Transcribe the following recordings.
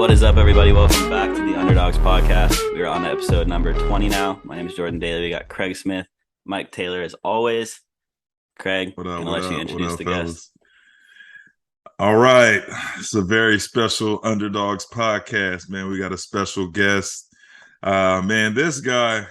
What is up, everybody? Welcome back to the Underdogs podcast. We are on episode number 20 now. My name is Jordan Daly. We got Craig Smith, Mike Taylor, as always. Craig, I'm going to let you introduce the guest. All right. It's a very special Underdogs podcast, man. We got a special guest. Man, this guy,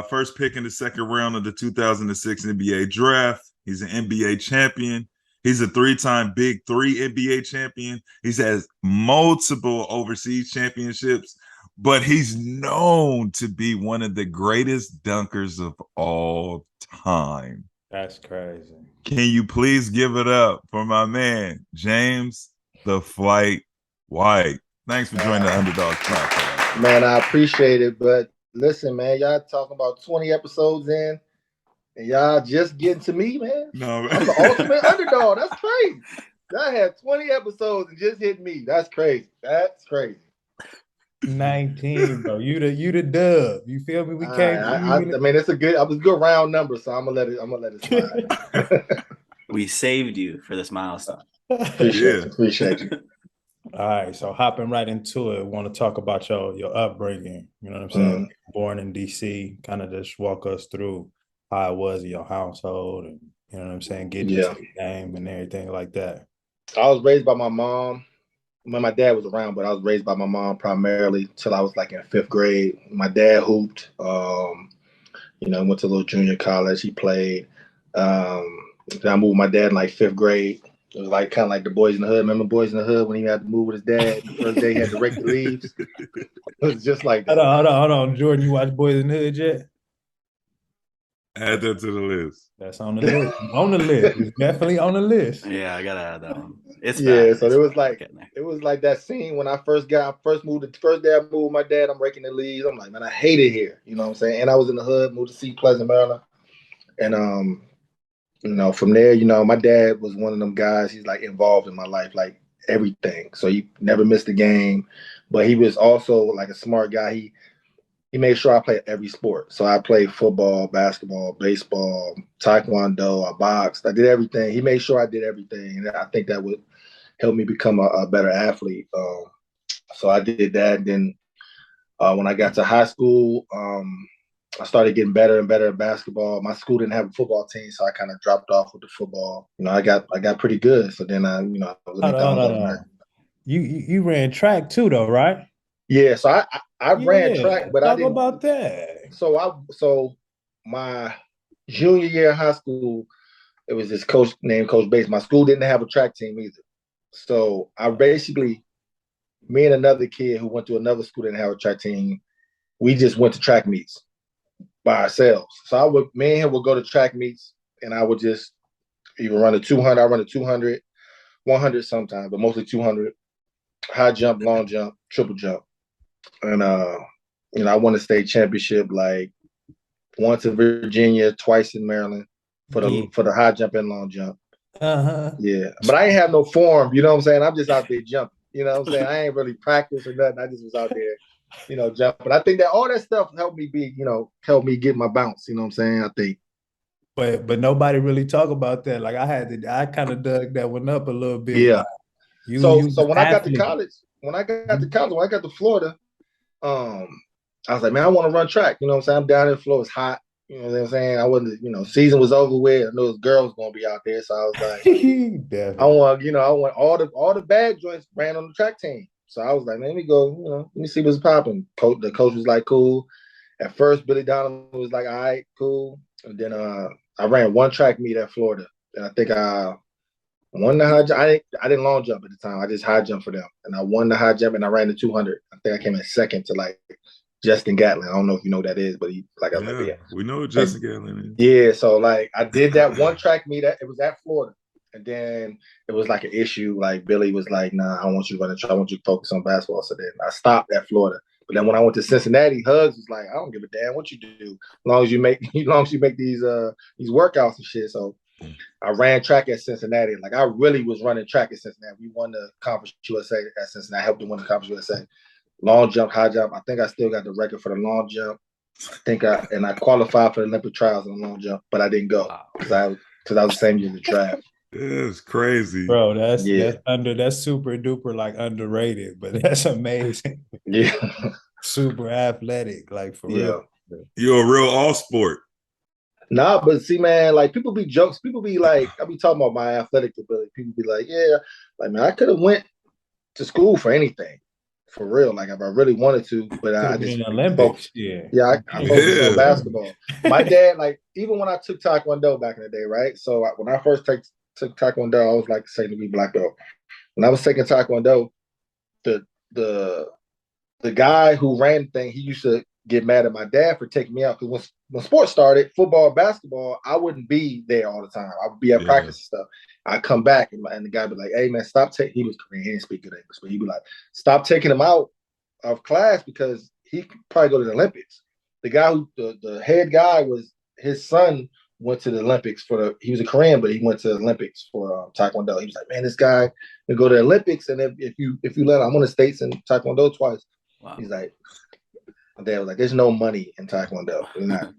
first pick in the second round of the 2006 NBA draft. He's an NBA champion. He's a three-time Big Three NBA champion. He's has multiple overseas championships, but he's known to be one of the greatest dunkers of all time. That's crazy. Can you please give it up for my man, James the Flight White? Thanks for joining the Underdogs podcast. Man, I appreciate it, but listen, man, y'all talking about 20 episodes in, and y'all just getting to me, man. No, man. I'm the ultimate underdog. That's crazy. Y'all had 20 episodes and just hit me. That's crazy. That's crazy. 19, bro. You the dub. You feel me? We can't. I mean, it's a good round number, so I'm gonna let it slide. We saved you for this milestone. Appreciate you. All right, so hopping right into it, want to talk about your upbringing. You know what I'm saying? Born in DC, kind of just walk us through how it was in your household, and you know what I'm saying, getting into the game and everything like that. I was raised by my mom. When my dad was around, but I was raised by my mom primarily till I was like in fifth grade. My dad hooped. Went to a little junior college. He played. Then I moved with my dad in like fifth grade. It was like kind of like the Boys in the Hood. Remember Boys in the Hood when he had to move with his dad? The first day he had to rake the leaves. It was just like that. Hold on. Jordan, you watch Boys in the Hood yet? Add that to the list. That's on the list. On the list. It's definitely on the list. Yeah, I gotta add that one. So it was like that scene when I first moved. The first day I moved with my dad, I'm raking the leaves. I'm like, man, I hate it here. You know what I'm saying? And I was in the hood, moved to Sea Pleasant, Maryland. And from there, my dad was one of them guys. He's like involved in my life, like everything. So he never missed a game, but he was also like a smart guy. He made sure I played every sport. So I played football, basketball, baseball, taekwondo, I boxed. I did everything. He made sure I did everything. And I think that would help me become a better athlete. So I did that. And then when I got to high school, I started getting better and better at basketball. My school didn't have a football team, so I kind of dropped off with the football. I got pretty good. So then I was You ran track too, though, right? Yeah, so I ran track, but I didn't. Talk about that. So my junior year in high school, it was this coach named Coach Bates. My school didn't have a track team either. So me and another kid who went to another school didn't have a track team. We just went to track meets by ourselves. So me and him would go to track meets, and I would just either run a 200. I run a 200, 100 sometimes, but mostly 200. High jump, long jump, triple jump. And I won a state championship like once in Virginia, twice in Maryland for the high jump and long jump. Yeah, but I ain't have no form. You know what I'm saying? I'm just out there jumping. You know what I'm saying? I ain't really practiced or nothing. I just was out there, jumping. I think that all that stuff helped me helped me get my bounce. You know what I'm saying? I think. But nobody really talk about that. Like I kind of dug that one up a little bit. Yeah. So when I got to college, when I got to Florida. I was like, man, I want to run track. You know what I'm saying? I'm down in Florida. It's hot. You know what I'm saying? I wasn't, season was over with. I knew those girls going to be out there. So I was like, I want all the bad joints ran on the track team. So I was like, man, let me go, let me see what's popping. The coach was like, cool. At first, Billy Donovan was like, all right, cool. And then I ran one track meet at Florida. And I think I won the high jump. I didn't long jump at the time. I just high jump for them. And I won the high jump and I ran the 200. I think I came in second to like Justin Gatlin. I don't know if you know who that is, but we know who Justin Gatlin is. Yeah, so like I did that one track meet. It was at Florida. And then it was like an issue. Like Billy was like, nah, I want you to run a track. I want you to focus on basketball. So then I stopped at Florida. But then when I went to Cincinnati, Hugs was like, I don't give a damn what you do. As long as you make these workouts and shit. So I ran track at Cincinnati. Like I really was running track at Cincinnati. We won the Conference USA at Cincinnati. I helped them win the Conference USA. Long jump, high jump. I think I still got the record for the long jump. I qualified for the Olympic trials in the long jump, but I didn't go because I was the same year as the draft. It's crazy. Bro, that's super duper like underrated, but that's amazing. Yeah. Super athletic, like for real. You're a real all sport. Nah, but see, man, like people be jokes. People be like, I be talking about my athletic ability. People be like, yeah, like man, I could have went to school for anything, for real. Like if I really wanted to, but I just in the Olympics. I focused on basketball. My dad, like even when I took Taekwondo back in the day, right? So when I first took Taekwondo, I was like second degree black belt. When I was taking Taekwondo, the the the guy who ran the thing, he used to get mad at my dad for taking me out because when sports started, football, basketball, I wouldn't be there all the time. I would be at practice and stuff. I'd come back and the guy would be like, "Hey man, stop taking." He was Korean, he didn't speak good English, but he'd be like, "Stop taking him out of class because he could probably go to the Olympics." The guy who the head guy was his son went to the Olympics he was a Korean, but he went to the Olympics for Taekwondo. He was like, "Man, this guy can go to the Olympics, and if you let him, I'm on the States in Taekwondo twice." Wow. He's like, my dad was like, "There's no money in Taekwondo. We're not,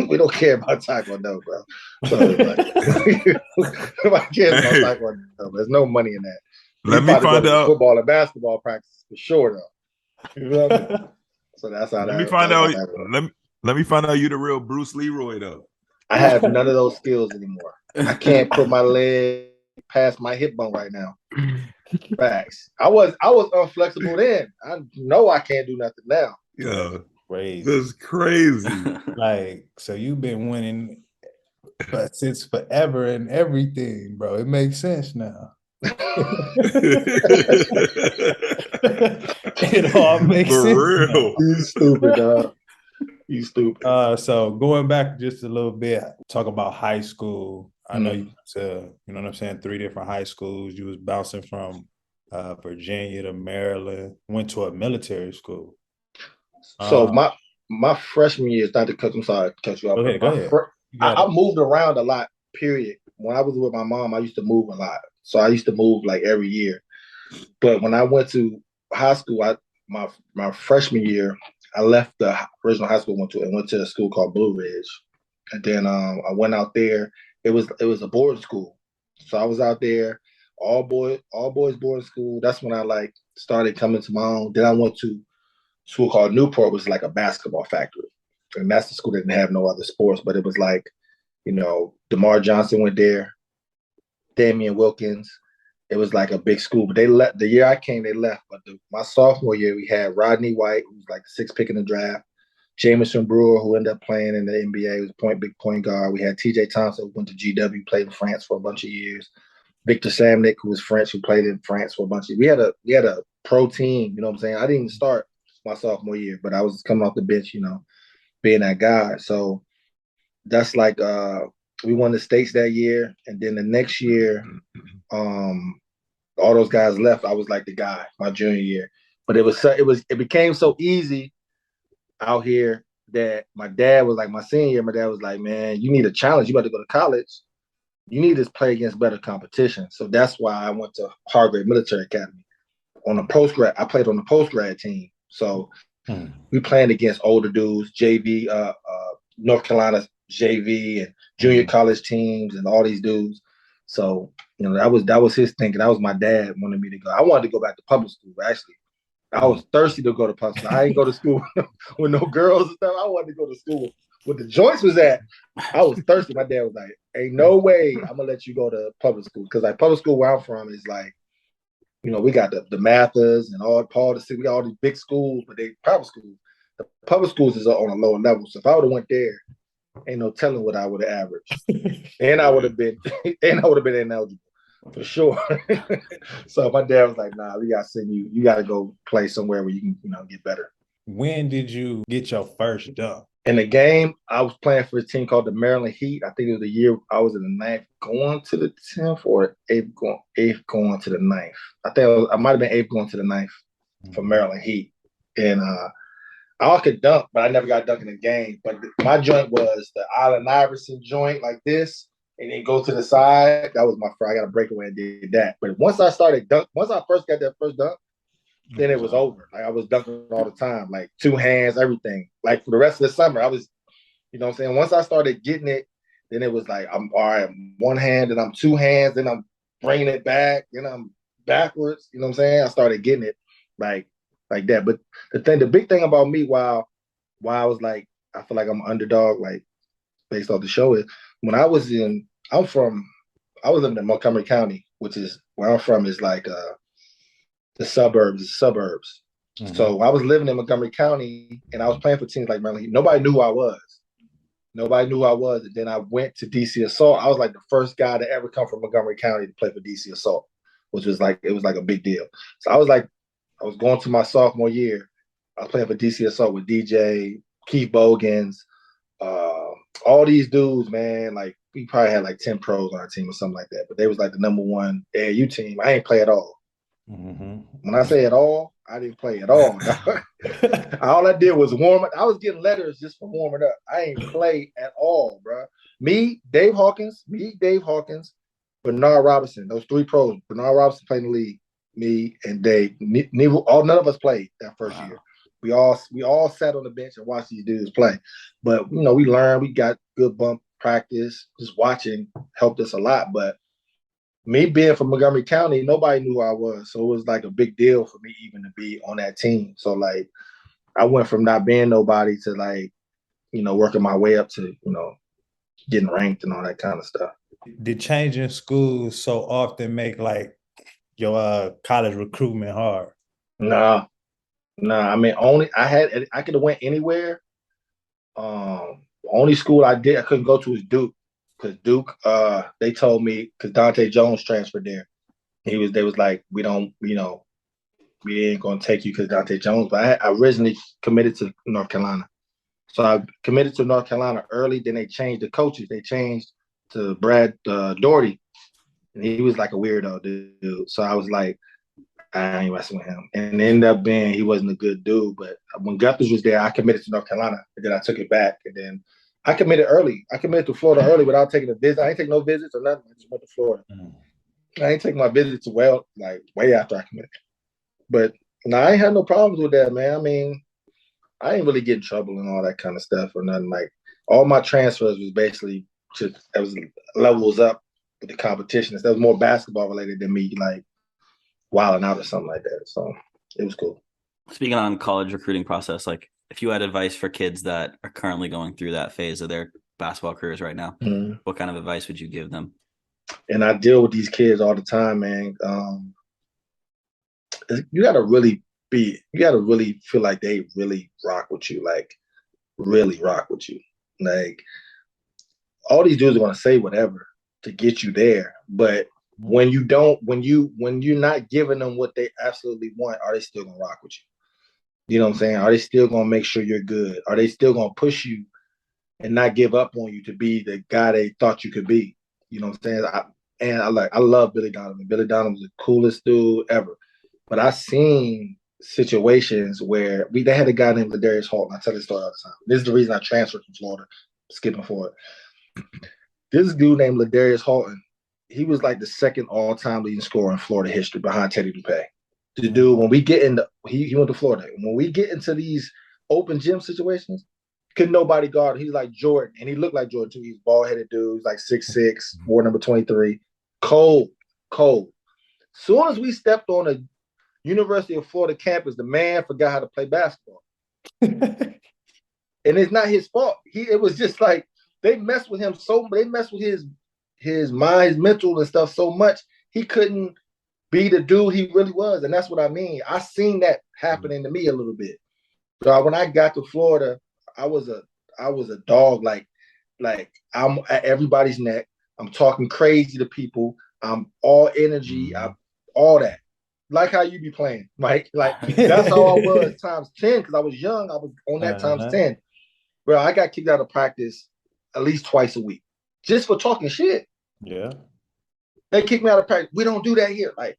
we don't care about Taekwondo, bro." So nobody cares about Taekwondo. There's no money in that. Let me find out football and basketball practice for sure, though. You know what I mean? So that's how. Let me find out. Let me find out you the real Bruce Leroy though. I have none of those skills anymore. I can't put my leg past my hip bone right now. Facts. I was unflexible then. I know I can't do nothing now. Yeah, crazy. That's crazy. Like, so you've been winning since forever and everything, bro. It makes sense now. It all makes For sense. real. You stupid, dog. You stupid. So going back just a little bit, talk about high school. I know you went to, you know what I'm saying, 3 different high schools. You was bouncing from Virginia to Maryland, went to a military school. So my freshman year is not to cut. I'm sorry to cut you off. Go ahead. I moved around a lot. Period. When I was with my mom, I used to move a lot. So I used to move like every year. But when I went to high school, my freshman year, I left the original high school and went to a school called Blue Ridge. And then I went out there. It was a boarding school. So I was out there, all boys boarding school. That's when I like started coming to my own. Then I went to a school called Newport, which was like a basketball factory. And that's the school that didn't have no other sports, but it was like, you know, DeMar Johnson went there, Damian Wilkins. It was like a big school, but they left the year I came. They left, but my sophomore year we had Rodney White, who was like the 6th pick in the draft. Jamison Brewer, who ended up playing in the NBA, was a big point guard. We had T.J. Thompson, who went to GW, played in France for a bunch of years. Victor Samnick, who was French, who played in France for a bunch of years. We had a pro team. You know what I'm saying? I didn't start my sophomore year, but I was coming off the bench, you know, being that guy. So that's like we won the states that year, and then the next year, all those guys left. I was like the guy my junior year, but it became so easy out here that my dad was like my senior year. My dad was like, "Man, you need a challenge. You about to go to college. You need to play against better competition." So that's why I went to Hargrave Military Academy on a postgrad. I played on the postgrad team. So we playing against older dudes, JV, North Carolina JV and junior college teams and all these dudes. So, you know, that was his thinking. That was my dad wanted me to go. I wanted to go back to public school, actually. I was thirsty to go to public school. I ain't go to school with no girls and stuff. I wanted to go to school where the joints was at. I was thirsty. My dad was like, "Ain't no way I'm gonna let you go to public school." Because like public school where I'm from is like, you know, we got the Mathers and all Paul the City, we got all these big schools, but they private schools. The public schools is on a lower level. So if I would have went there, ain't no telling what I would have averaged. And I would have been ineligible for sure. So my dad was like, "Nah, we gotta send you. You gotta go play somewhere where you can, you know, get better." When did you get your first dunk? In the game, I was playing for a team called the Maryland Heat. I think it was the year I was in the 9th going to the 10th or 8th going to the 9th. I think I might have been 8th going to the 9th for Maryland Heat. And I could dunk, but I never got dunked in the game. But my joint was the Allen Iverson joint like this, and then go to the side. That was my first. I got a breakaway and did that. But once I first got that first dunk, then it was over. Like I was dunking all the time, like 2 hands, everything. Like for the rest of the summer, I was, you know what I'm saying? Once I started getting it, Then it was like, I'm all right, I'm one hand, and I'm two hands, then I'm bringing it back, then I'm backwards. You know what I'm saying? I started getting it like that. But the big thing about me, while I was like, I feel like I'm an underdog, like based off the show, is when I was living in Montgomery County, which is where I'm from, is like the suburbs. Mm-hmm. So I was living in Montgomery County, and I was playing for teams like Maryland. Nobody knew who I was. And then I went to DC Assault. I was like the first guy to ever come from Montgomery County to play for DC Assault, which was like, it was like a big deal. So I was going to my sophomore year. I was playing for DC Assault with DJ, Keith Bogans, all these dudes, man. Like, we probably had like 10 pros on our team or something like that. But they was like the number one AAU team. I ain't play at all. Mm-hmm. When I say at all, I didn't play at all. All I did was warm up. I was getting letters just for warming up. I ain't play at all, bro. Me, Dave Hawkins, Bernard Robinson. Those three pros. Bernard Robinson played in the league. Me and Dave. None of us played that first year. We all sat on the bench and watched these dudes play. But we learned. We got good bump practice. Just watching helped us a lot. But me being from Montgomery County, nobody knew who I was. So it was like a big deal for me even to be on that team. So like, I went from not being nobody to like, working my way up to, getting ranked and all that kind of stuff. Did changing schools so often make like your college recruitment hard? Nah. I mean, I could have went anywhere. Only school I couldn't go to was Duke. Because Duke, they told me, because Dante Jones transferred there. They was like, we ain't gonna take you because Dante Jones. But I originally committed to North Carolina. So I committed to North Carolina early. Then they changed the coaches. They changed to Brad Doherty. And he was like a weirdo dude. So I was like, I ain't messing with him. And it ended up being he wasn't a good dude. But when Guthers was there, I committed to North Carolina. And then I took it back. And then I committed early. I committed to Florida early without taking a visit. I ain't take no visits or nothing. I just went to Florida. I ain't take my visits way after I committed. But I ain't had no problems with that, man. I mean, I ain't really get in trouble and all that kind of stuff or nothing. Like, all my transfers was basically just, it was levels up with the competition. That was more basketball related than me, like, wilding out or something like that. So it was cool. Speaking on college recruiting process, like, if you had advice for kids that are currently going through that phase of their basketball careers right now, what kind of advice would you give them? And I deal with these kids all the time, man. You gotta really feel like they really rock with you, like really rock with you. Like, all these dudes are gonna say whatever to get you there, but when you're not giving them what they absolutely want, are they still gonna rock with you? You know what I'm saying? Are they still gonna make sure you're good? Are they still gonna push you and not give up on you to be the guy they thought you could be? You know what I'm saying? I love Billy Donovan. Billy Donovan was the coolest dude ever. But I seen situations where they had a guy named Ladarius Holton. I tell this story all the time. This is the reason I transferred from Florida, skipping forward. This dude named Ladarius Holton, he was like the second all-time leading scorer in Florida history behind Teddy Dupay. The dude, when we get he went to Florida. When we get into these open gym situations, couldn't nobody guard him. He's like Jordan, and he looked like Jordan too. He's bald-headed dude. He's like 6'6", wore number 23. Cold. Soon as we stepped on a University of Florida campus, the man forgot how to play basketball. And it's not his fault. It was just like they messed with him they messed with his mind, his mental and stuff so much, he couldn't be the dude he really was. And that's what I mean. I seen that happening to me a little bit. So when I got to Florida, I was a dog, like I'm at everybody's neck. I'm talking crazy to people. I'm all energy. I'm all that. Like how you be playing, Mike. Like, that's how I was times 10, because I was young. I was on that times 10. Bro, I got kicked out of practice at least twice a week just for talking shit. Yeah. They kicked me out of practice. We don't do that here. Like,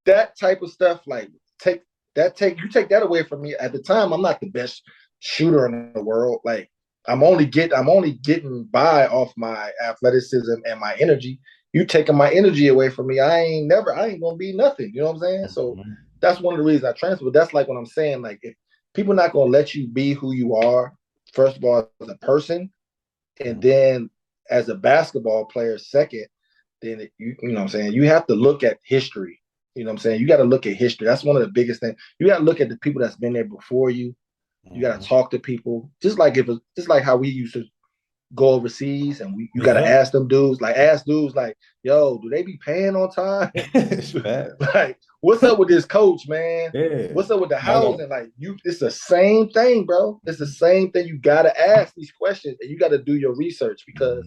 that type of stuff, like, you take that away from me. At the time, I'm not the best shooter in the world. Like, I'm only getting by off my athleticism and my energy. You taking my energy away from me, I ain't gonna be nothing. You know what I'm saying? So that's one of the reasons I transferred. That's like what I'm saying. Like, if people not gonna let you be who you are, first of all, as a person, and then as a basketball player, second, then you know what I'm saying, you have to look at history. You know what I'm saying? You got to look at history. That's one of the biggest things. You got to look at the people that's been there before you. You got to talk to people. Just like how we used to go overseas and you got to ask them dudes, like yo, do they be paying on time? Like, what's up with this coach, man? Yeah. What's up with the housing? Like, it's the same thing, bro. It's the same thing. You got to ask these questions and you got to do your research because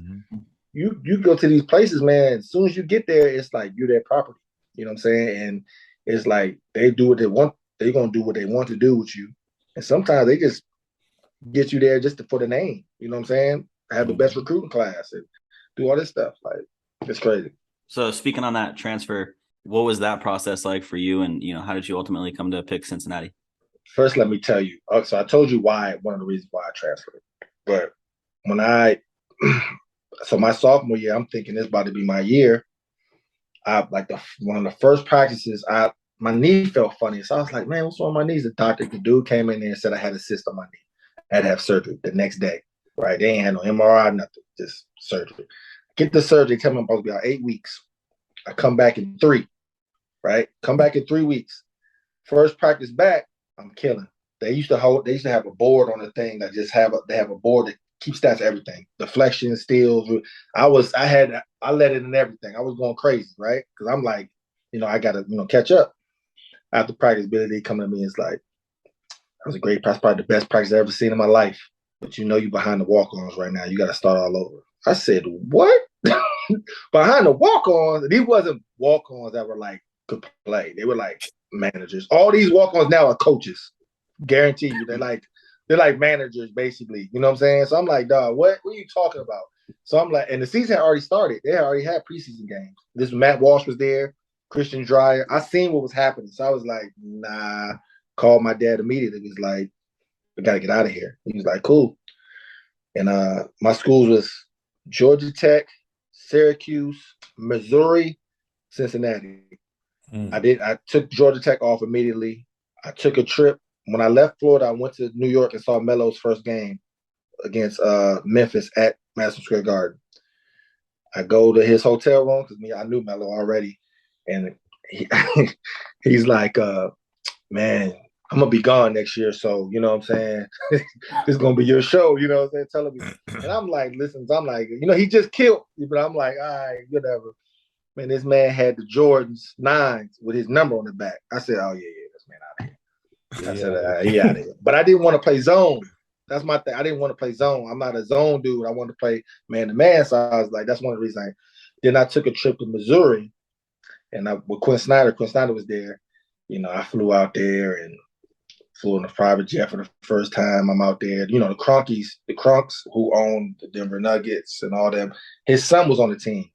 you go to these places, man. As soon as you get there, it's like you're their property. You know what I'm saying? And it's like they do what they want. They're going to do what they want to do with you. And sometimes they just get you there just for the name. You know what I'm saying? Have the best recruiting class and do all this stuff. Like, it's crazy. So speaking on that transfer, what was that process like for you? And, how did you ultimately come to pick Cincinnati? First, let me tell you. So I told you one of the reasons why I transferred. But when so my sophomore year, I'm thinking this about to be my year. One of the first practices, my knee felt funny. So I was like, man, what's wrong with my knees? The dude came in there and said I had a cyst on my knee. I had to have surgery the next day. Right? They ain't had no MRI, nothing, just surgery. Get the surgery, tell me I'm supposed to be out 8 weeks. I come back in 3, right? Come back in 3 weeks. First practice back, I'm killing. They used to have a board on the thing that they have a board that keeps stats of everything. Deflection, steals. I let it in everything. I was going crazy, right? Because I'm like, I gotta, catch up. After practice, Billy D coming to me and is like, that was a great practice, probably the best practice I've ever seen in my life. But you behind the walk-ons right now. You got to start all over. I said, what? Behind the walk-ons? These wasn't walk-ons that were like could play. They were like managers. All these walk-ons now are coaches. Guarantee you. They're like managers, basically. You know what I'm saying? So I'm like, dog, what are you talking about? So I'm like, and the season had already started. They already had preseason games. This Matt Walsh was there, Christian Dreyer. I seen what was happening. So I was like, nah. Called my dad immediately. He was like, we got to get out of here. He was like, cool. And my schools was Georgia Tech, Syracuse, Missouri, Cincinnati. I took Georgia Tech off immediately. I took a trip. When I left Florida, I went to New York and saw Melo's first game against Memphis at Madison Square Garden. I go to his hotel room because I knew Melo already. And he's like, man, I'm going to be gone next year, so, you know what I'm saying? This is going to be your show, you know what I'm saying? Telling me. And I'm like, listen, he just killed me, but I'm like, all right, whatever. Man, this man had the Jordans 9s with his number on the back. I said, oh, yeah, this man out of here. I said, he out of here. But I didn't want to play zone. That's my thing. I didn't want to play zone. I'm not a zone dude. I wanted to play man-to-man, so I was like, that's one of the reasons. Then I took a trip to Missouri, and with Quinn Snyder was there. I flew out there and flew in a private jet for the first time. I'm out there. The Crunks who own the Denver Nuggets and all them, his son was on the team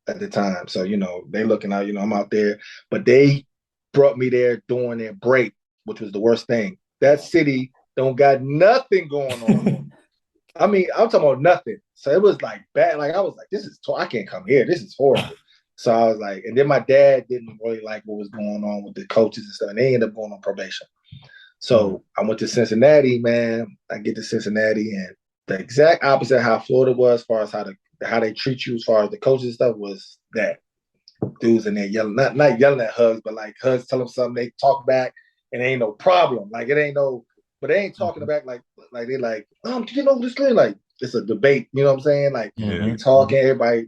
at the time. So, they looking out, I'm out there. But they brought me there during their break, which was the worst thing. That city don't got nothing going on. I mean, I'm talking about nothing. So it was like bad. Like I was like, I can't come here. This is horrible. So I was like, and then my dad didn't really like what was going on with the coaches and stuff. And they ended up going on probation. So I went to Cincinnati, man. I get to Cincinnati, and the exact opposite of how Florida was, as far as how they treat you, as far as the coaches and stuff, was that dudes in there yelling, not yelling at Hugs, but like Hugs tell them something, they talk back, and it ain't no problem. Like it ain't no, but they ain't talking back like they like, get over the screen. Like it's a debate, you know what I'm saying? Like you talking, everybody,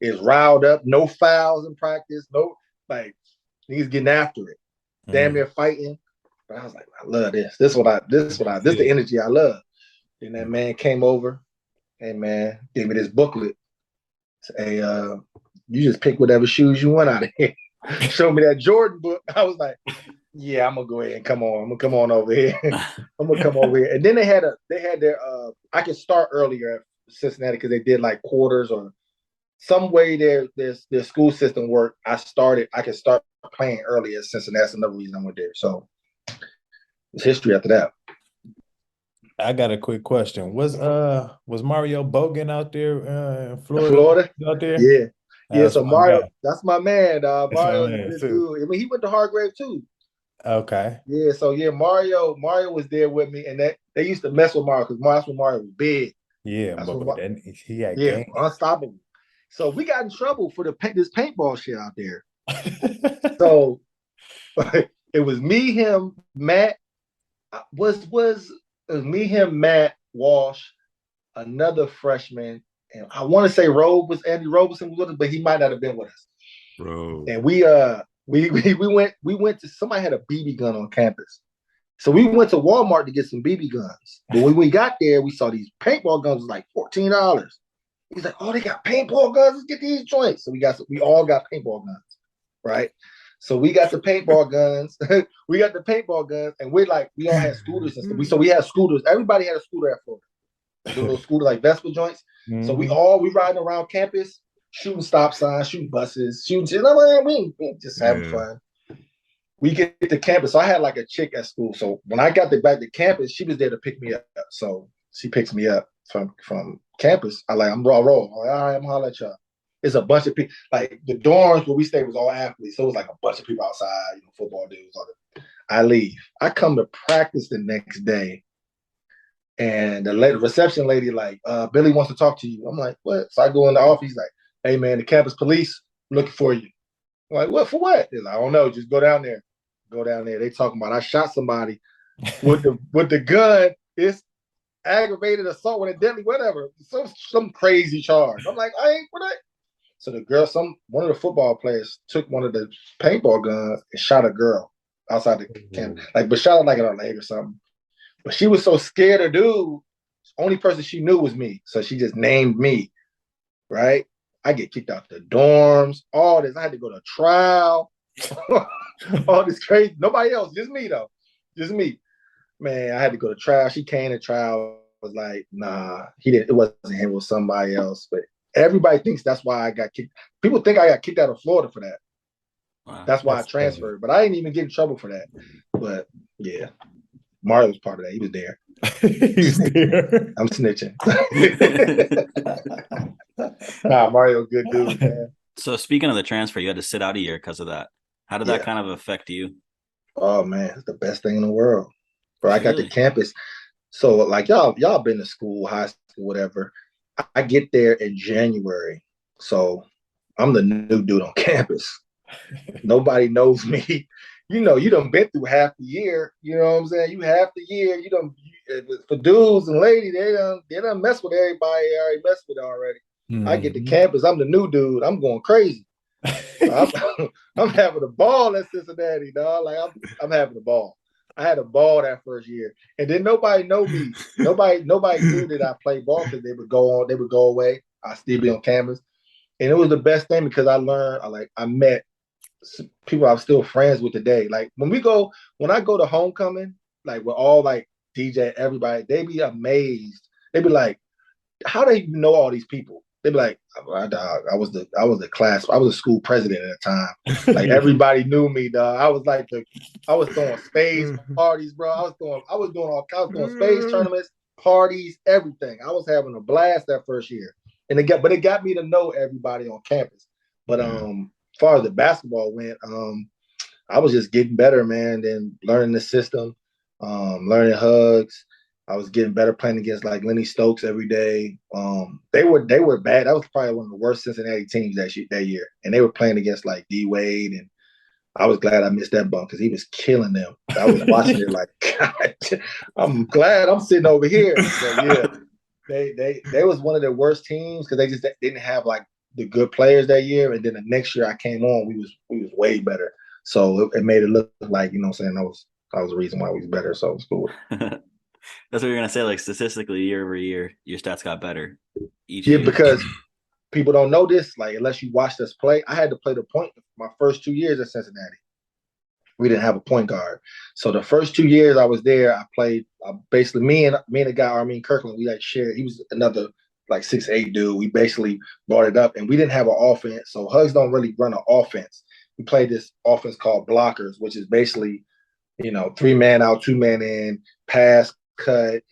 is riled up. No fouls in practice. No, like niggas getting after it. Damn near fighting. But I was like, I love this. This is the energy I love. And that man came over, hey man, gave me this booklet. Hey, you just pick whatever shoes you want out of here. Showed me that Jordan book. I was like, yeah, I'm gonna go ahead and come on. I'm gonna come on over here. I'm gonna come over here. And then they had their I could start earlier at Cincinnati because they did like quarters or some way their school system worked. I could start playing early at Cincinnati. That's another reason I went there. So it's history after that. I got a quick question. Was Mario Bogan out there in Florida? Out there? Yeah. Yeah, so Mario, that's my man. Mario is a good dude. I mean, he went to Hargrave too. Okay. Yeah, so yeah, Mario was there with me, and they used to mess with Mario because that's when Mario was big. Yeah, That's but what. then he had Yeah, game. unstoppable. So we got in trouble for this paintball shit out there. So it was me, him, Matt. Was it was me, him, Matt, Walsh, another freshman, and I want to say Andy Robeson was with us, but he might not have been with us. Bro. And we went to somebody had a BB gun on campus. So we went to Walmart to get some BB guns. But when we got there, we saw these paintball guns was like $14. He's like, oh, they got paintball guns. Let's get these joints. So we all got paintball guns, right? So we got the paintball guns. We got the paintball guns, and we all had scooters and stuff. So we had scooters. Everybody had a scooter at Florida. Like the little scooter, like Vespa joints. Mm-hmm. So we riding around campus, shooting stop signs, shooting buses, shooting shit. We just having fun. We get to campus. So I had like a chick at school. So when I got back to campus, she was there to pick me up. So she picks me up from campus. I'm roll. All right, I'm holler at y'all. It's a bunch of people. Like the dorms where we stayed was all athletes. So it was like a bunch of people outside, football dudes. I leave. I come to practice the next day. And the reception lady Billy wants to talk to you. I'm like, what? So I go in the office. He's like, hey, man, the campus police looking for you. I'm like, what? For what? They're like, I don't know. Just go down there. Go down there. They talking about I shot somebody with the gun. It's aggravated assault with a deadly whatever. Some crazy charge. I'm like, I ain't for that. So the girl, one of the football players took one of the paintball guns and shot a girl outside the campus. But shot her like in her leg or something. But she was so scared of dude, only person she knew was me. So she just named me, right? I get kicked out the dorms, all this. I had to go to trial, all this crazy. Nobody else, just me though. Just me. Man, I had to go to trial. She came to trial. I was like, nah, it wasn't him, it was somebody else. But everybody thinks that's why I got kicked. People think I got kicked out of Florida for that. Wow, that's why I transferred. Crazy. But I didn't even get in trouble for that. But yeah. Mario was part of that. He was there. He was there. I'm snitching. Nah, Mario, good dude, man. So speaking of the transfer, you had to sit out a year because of that. How did that kind of affect you? Oh man, it's the best thing in the world. Bro, I got to campus. So like y'all been to school, high school, whatever. I get there in January. So I'm the new dude on campus. Nobody knows me. You done been through half the year. You know what I'm saying? You half the year. For dudes and ladies, they done mess with everybody. They already messed with it already. Mm-hmm. I get to campus. I'm the new dude. I'm going crazy. I'm having a ball at Cincinnati, dog. Like I'm having a ball. I had a ball that first year, and then nobody know me. Nobody knew that I played ball because they would go away. I still be on campus, and it was the best thing because I learned. I met people I'm still friends with today. Like when I go to homecoming, like we're all like DJ, everybody, they be amazed. They be like, how do you know all these people? They be like, dog, I was the school president at the time. Like everybody knew me, dog. I was throwing spades parties, bro. I was doing spades tournaments, parties, everything. I was having a blast that first year. And it got me to know everybody on campus. But as far as the basketball went, I was just getting better, man. Then learning the system, learning hugs. I was getting better playing against like Lenny Stokes every day. They were bad. That was probably one of the worst Cincinnati teams that year. And they were playing against like D Wade, and I was glad I missed that bump because he was killing them. I was watching it like, God, I'm glad I'm sitting over here. But yeah, they was one of their worst teams because they just didn't have like the good players that year. And then the next year I came on, we was way better. So it made it look like, that was the reason why we was better. So it was cool. That's what you're gonna say. Like statistically, year over year, your stats got better each year. Yeah, because people don't know this. Like unless you watched us play, I had to play the point my first 2 years at Cincinnati. We didn't have a point guard, so the first 2 years I was there, I played basically me and the guy Armin Kirkland. We like shared. He was another like 6'8" dude. We basically brought it up, and we didn't have an offense. So Hugs don't really run an offense. We played this offense called blockers, which is basically 3 man out, 2 man in, pass, cut,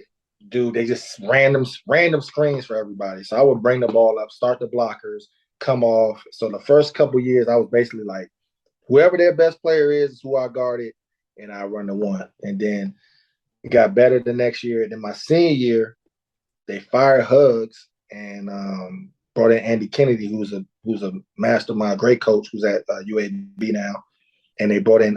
dude. They just random screens for everybody. So I would bring the ball up, start the blockers, come off. So the first couple years, I was basically like, whoever their best player is who I guarded, and I run the one. And then it got better the next year. And then my senior year, they fired Hugs and brought in Andy Kennedy, who's a mastermind, great coach, who's at UAB now, and they brought in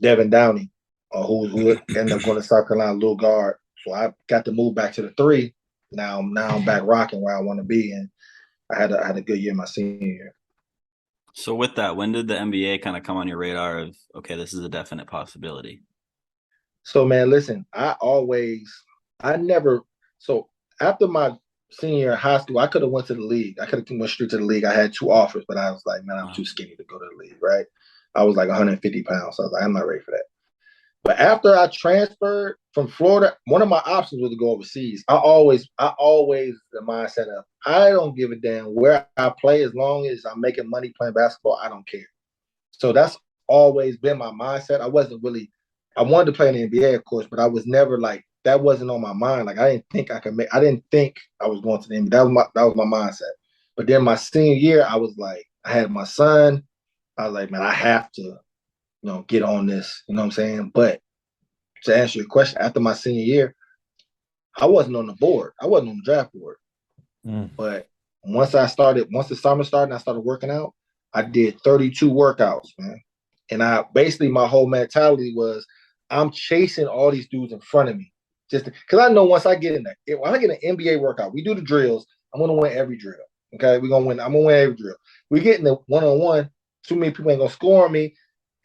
Devin Downey, who ended up going to South Carolina, little guard. So I got to move back to the 3. Now I'm back rocking where I want to be, and I had a good year my senior year. So with that, when did the NBA kind of come on your radar of, okay, this is a definite possibility? So, man, listen, so after my senior year in high school, I could have went to the league. I could have went straight to the league. I had 2 offers, but I was like, man, I'm too skinny to go to the league, right? I was like 150 pounds. So I was like, I'm not ready for that. But after I transferred from Florida, one of my options was to go overseas. I always the mindset of, I don't give a damn where I play as long as I'm making money playing basketball. I don't care. So that's always been my mindset. I wanted to play in the NBA, of course, but I was never like, that wasn't on my mind. Like I didn't think I was going to the NBA. That was my mindset. But then my senior year, I was like, I had my son. I was like, man, I have to, get on this. You know what I'm saying? But to answer your question, after my senior year, I wasn't on the board. I wasn't on the draft board. But once the summer started and I started working out, I did 32 workouts, man. And my whole mentality was, I'm chasing all these dudes in front of me. Just because I know when I get an NBA workout, we do the drills, I'm gonna win every drill. Okay, I'm gonna win every drill. We get in the one-on-one, too many people ain't gonna score on me.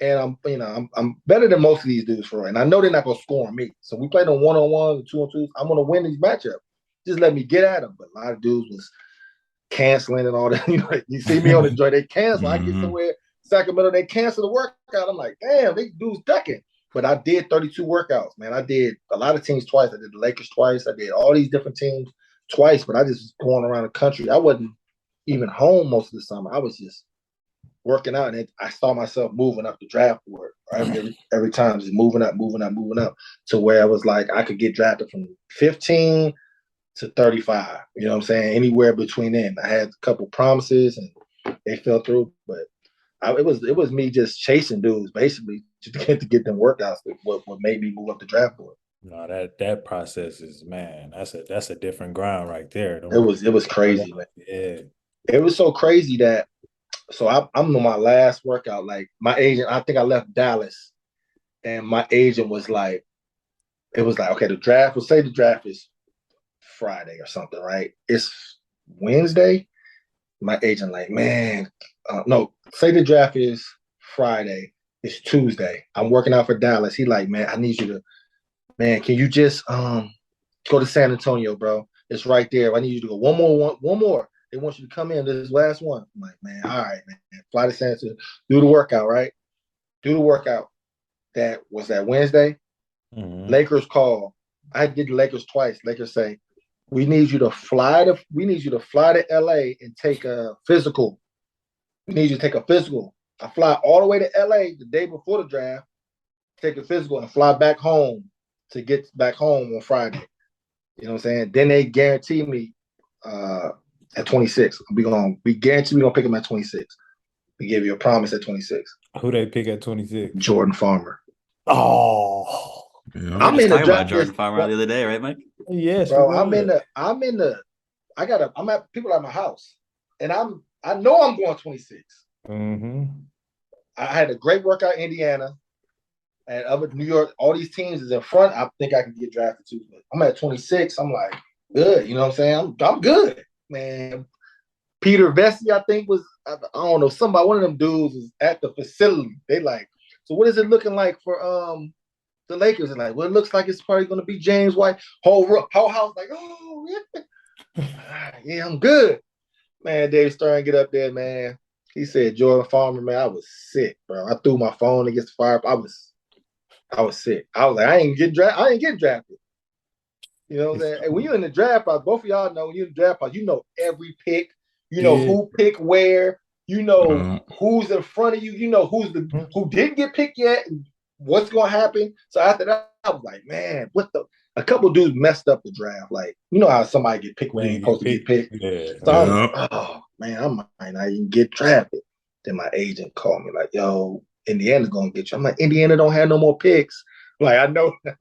And I'm better than most of these dudes for it. And I know they're not gonna score on me. So we played on one-on-one, 2-on-2s. I'm gonna win these matchups. Just let me get at them. But a lot of dudes was canceling and all that. You see me on the joint, they cancel. I get somewhere, Sacramento, they cancel the workout. I'm like, damn, they dudes ducking. But I did 32 workouts, man. I did a lot of teams twice. I did the Lakers twice. I did all these different teams twice. But I just was going around the country. I wasn't even home most of the summer. I was just working out, and I saw myself moving up the draft board, right? Every time, just moving up to where I was like, I could get drafted from 15 to 35. You know what I'm saying? Anywhere between then. I had a couple promises, and they fell through. But it was me just chasing dudes, basically, just to get them workouts. What made me move up the draft board. No, that process is, man, that's a different ground right there. It was crazy, man. Yeah, it was so crazy that. So I'm on my last workout. Like my agent, I think I left Dallas, and my agent was like, okay, the draft is Friday or something, right? It's Wednesday. My agent like, man, no, say the draft is Friday. It's Tuesday. I'm working out for Dallas. He like, man, I need you to, man, can you just go to San Antonio, bro? It's right there. I need you to go one more. They want you to come in this last one. I'm like, man, all right, man. Fly to San Antonio. Do the workout, right? Do the workout. That was that Wednesday. Lakers call. I did the Lakers twice. Lakers say, we need you to fly to LA and take a physical. We need you to take a physical. I fly all the way to LA the day before the draft, take a physical, and fly back home to get back home on Friday. You know what I'm saying? Then they guarantee me at 26. We guarantee we're gonna pick him at 26. We give you a promise at 26. Who they pick at 26? Jordan Farmer. Oh, yeah. I'm in the draft about Jordan Farmer the other day, right, Mike? Yes, bro. I'm at people at my house, and I know I'm going 26. I had a great workout in Indiana, and other New York. All these teams is in front. I think I can get drafted too. But I'm at 26. I'm like, good. You know what I'm saying? I'm good. Man, Peter Vesey, I think I don't know, one of them dudes is at the facility. They like, so what is it looking like for the Lakers? And like, well, it looks like it's probably going to be James White. Whole house like, oh yeah, yeah, I'm good. Man, Dave Stern get up there, man. He said Jordan Farmer, man, I was sick, bro. I threw my phone against the fire. I was sick. I was like, I ain't getting drafted. You know what I'm saying? And when you're in the draft house, both of y'all know when you're in the draft house, you know every pick. You know who picked where. You know who's in front of you. You know who didn't get picked yet and what's going to happen. So after that, I was like, man, a couple dudes messed up the draft. Like, you know how somebody get picked when they ain't supposed to get picked? Yeah. So I'm like, oh, man, I might not even get drafted. Then my agent called me like, yo, Indiana's going to get you. I'm like, Indiana don't have no more picks. Like, I know they're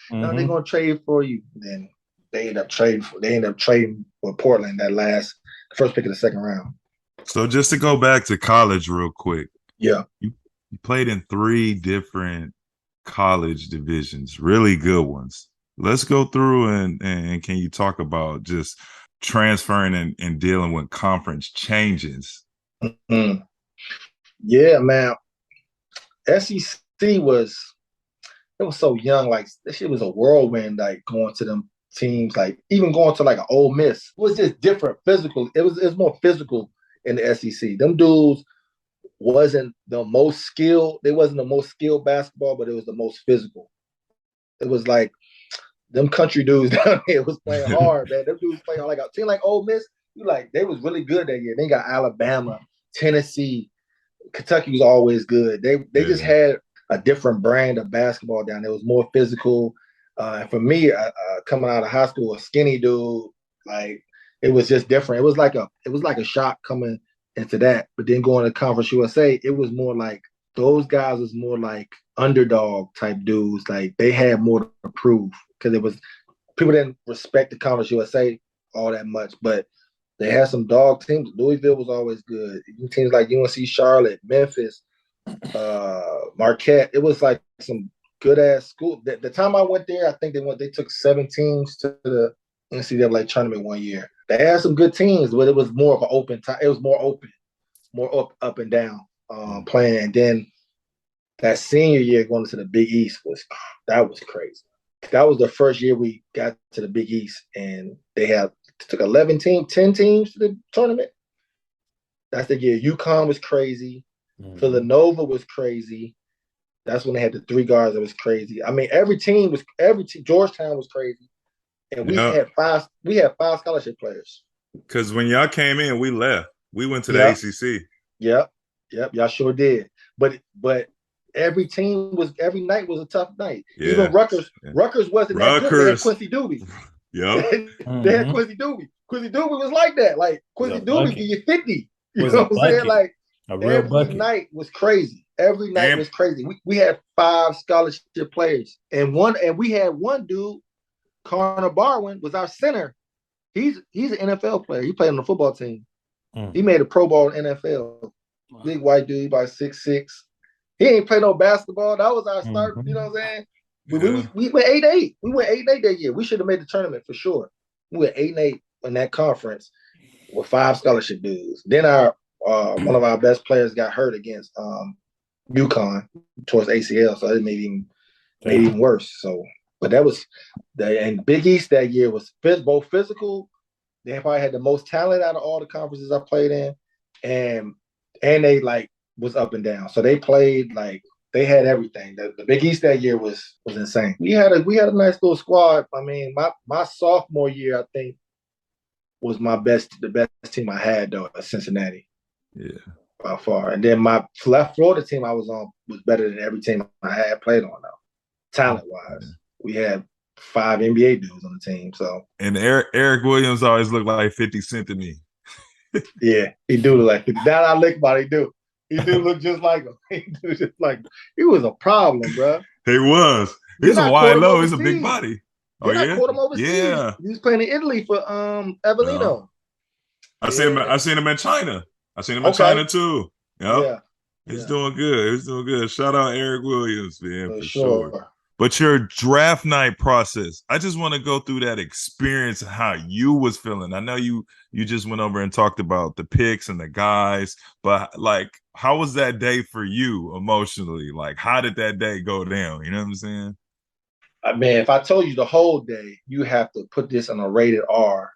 going to trade for you. Then they ended up trading with Portland the first pick of the second round. So just to go back to college real quick. Yeah. You played in 3 different college divisions, really good ones. Let's go through and can you talk about just transferring and dealing with conference changes? Mm-hmm. Yeah, man. SEC was so young. Like this shit was a whirlwind. Like going to them teams, like even going to like an Ole Miss it was just different. Physical. It was more physical in the SEC. Them dudes wasn't the most skilled. They wasn't the most skilled basketball, but it was the most physical. It was like them country dudes down here was playing hard, man. Them dudes playing hard. Like a team like Ole Miss, they was really good that year. They got Alabama, Tennessee, Kentucky was always good. They just had a different brand of basketball down there. It was more physical. And for me, coming out of high school, a skinny dude, like it was just different. It was like a shock coming into that. But then going to Conference USA, it was more like those guys was more like underdog type dudes. Like they had more to prove because people didn't respect the Conference USA all that much, but they had some dog teams. Louisville was always good. Teams like UNC Charlotte, Memphis, Marquette. It was like some good ass school. The time I went there, I think they took 7 teams to the NCAA tournament one year. They had some good teams, but it was more of an open time. It was more open, more up and down playing. And then that senior year going to the Big East was crazy. That was the first year we got to the Big East, and they took 10 teams to the tournament. That's the year. UConn was crazy. Mm-hmm. Villanova was crazy. That's when they had the 3 guards that was crazy. I mean, Georgetown was crazy. And we had 5 scholarship players. Because when y'all came in, we left. We went to the ACC. Yep. Y'all sure did. But every night was a tough night. Yeah. Even Rutgers wasn't that good. They had Quincy Doobie. Yep. They had Quincy Doobie. Quincy Doobie was like that. Like Quincy Doobie give you 50. You know what I'm saying? Like every night was crazy. Every night was crazy. We had 5 scholarship players. And we had one dude, Connor Barwin, was our center. He's an NFL player. He played on the football team. He made a Pro Bowl in NFL. Wow. Big white dude, about 6'6". He ain't play no basketball. That was our start. You know what I'm saying? Yeah. We went 8-8. We went 8-8 that year. We should have made the tournament for sure. We went 8-8 in that conference with 5 scholarship dudes. Then our one of our best players got hurt against UConn towards ACL, so it made even worse. So, but that was and Big East that year was both physical. They probably had the most talent out of all the conferences I played in, and they like was up and down. So they played like they had everything. The Big East that year was insane. We had a nice little squad. I mean, my sophomore year, I think, was the best team I had though at Cincinnati. Yeah. By far. And then my left Florida team I was on was better than every team I had played on though. Talent wise. We had 5 NBA dudes on the team. So and Eric Williams always looked like 50 Cent to me. Yeah, he do look like 50. That I look about he do. He do look just like him. He was a problem, bro. He was. He's a wide low. He's a big body. Oh, yeah? I caught him overseas. Yeah. He was playing in Italy for Avellino. I seen him in China. I seen him in China too. Yep. Yeah. He's doing good. Shout out Eric Williams, man, for sure. But your draft night process, I just want to go through that experience and how you was feeling. I know you just went over and talked about the picks and the guys, but like, how was that day for you emotionally? Like, how did that day go down? You know what I'm saying? I mean, if I told you the whole day, you have to put this on a rated R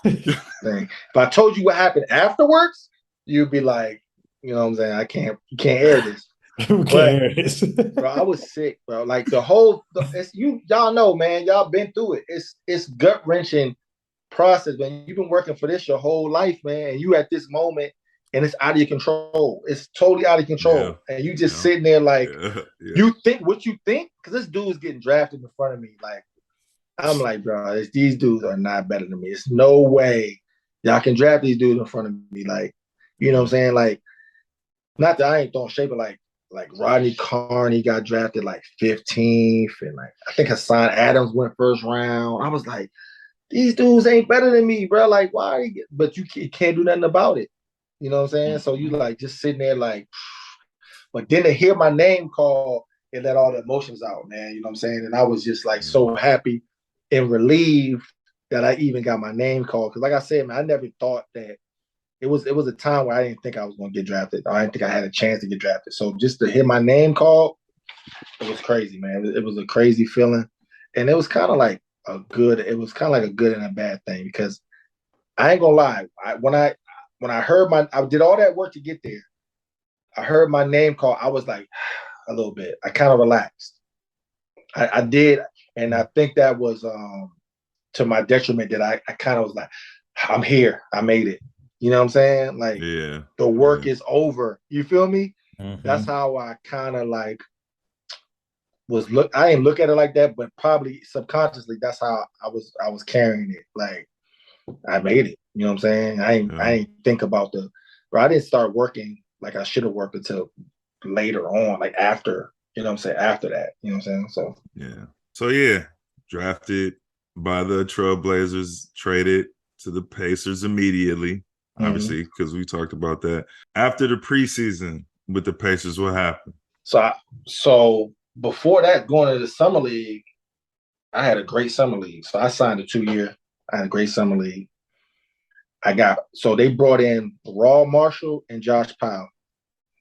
thing. If I told you what happened afterwards, you'd be like, you know what I'm saying? You can't air this. Bro, I was sick, bro. Like y'all know, man. Y'all been through it. It's gut wrenching process, man. You've been working for this your whole life, man, and you at this moment, and it's out of your control. It's totally out of control, and you just sitting there like you think what you think because this dude's getting drafted in front of me. Like I'm like, bro, these dudes are not better than me. It's no way y'all can draft these dudes in front of me. Like, you know what I'm saying? Like, not that I ain't throwing shade, but like Rodney Carney got drafted like 15th, and like I think Hassan Adams went first round. I was like, these dudes ain't better than me, bro. Like, why? But you can't do nothing about it. You know what I'm saying? So you like just sitting there like, but then to hear my name called, it let all the emotions out, man. You know what I'm saying? And I was just like so happy and relieved that I even got my name called. Because like I said, man, I never thought that it was a time where I didn't think I was going to get drafted. I didn't think I had a chance to get drafted. So just to hear my name called, it was crazy, man. It was a crazy feeling. And it was kind of like a good and a bad thing, because I ain't gonna lie. When I heard I did all that work to get there. I heard my name called. I was like a little bit. I kind of relaxed. I did, and I think that was to my detriment, that I kind of was like, I'm here. I made it. You know what I'm saying? Like, the work is over. You feel me? Mm-hmm. That's how I kind of like I didn't look at it like that, but probably subconsciously, that's how I was carrying it. Like, I made it. You know what I'm saying? I ain't think about I didn't start working like I should have worked until later on, like after, you know what I'm saying? After that, you know what I'm saying? So drafted by the Trailblazers, traded to the Pacers immediately, obviously, because we talked about that. After the preseason with the Pacers, what happened? So before that, going to the summer league, I had a great summer league. So I signed a 2-year. I had a great summer league. So they brought in Raw Marshall and Josh Powell.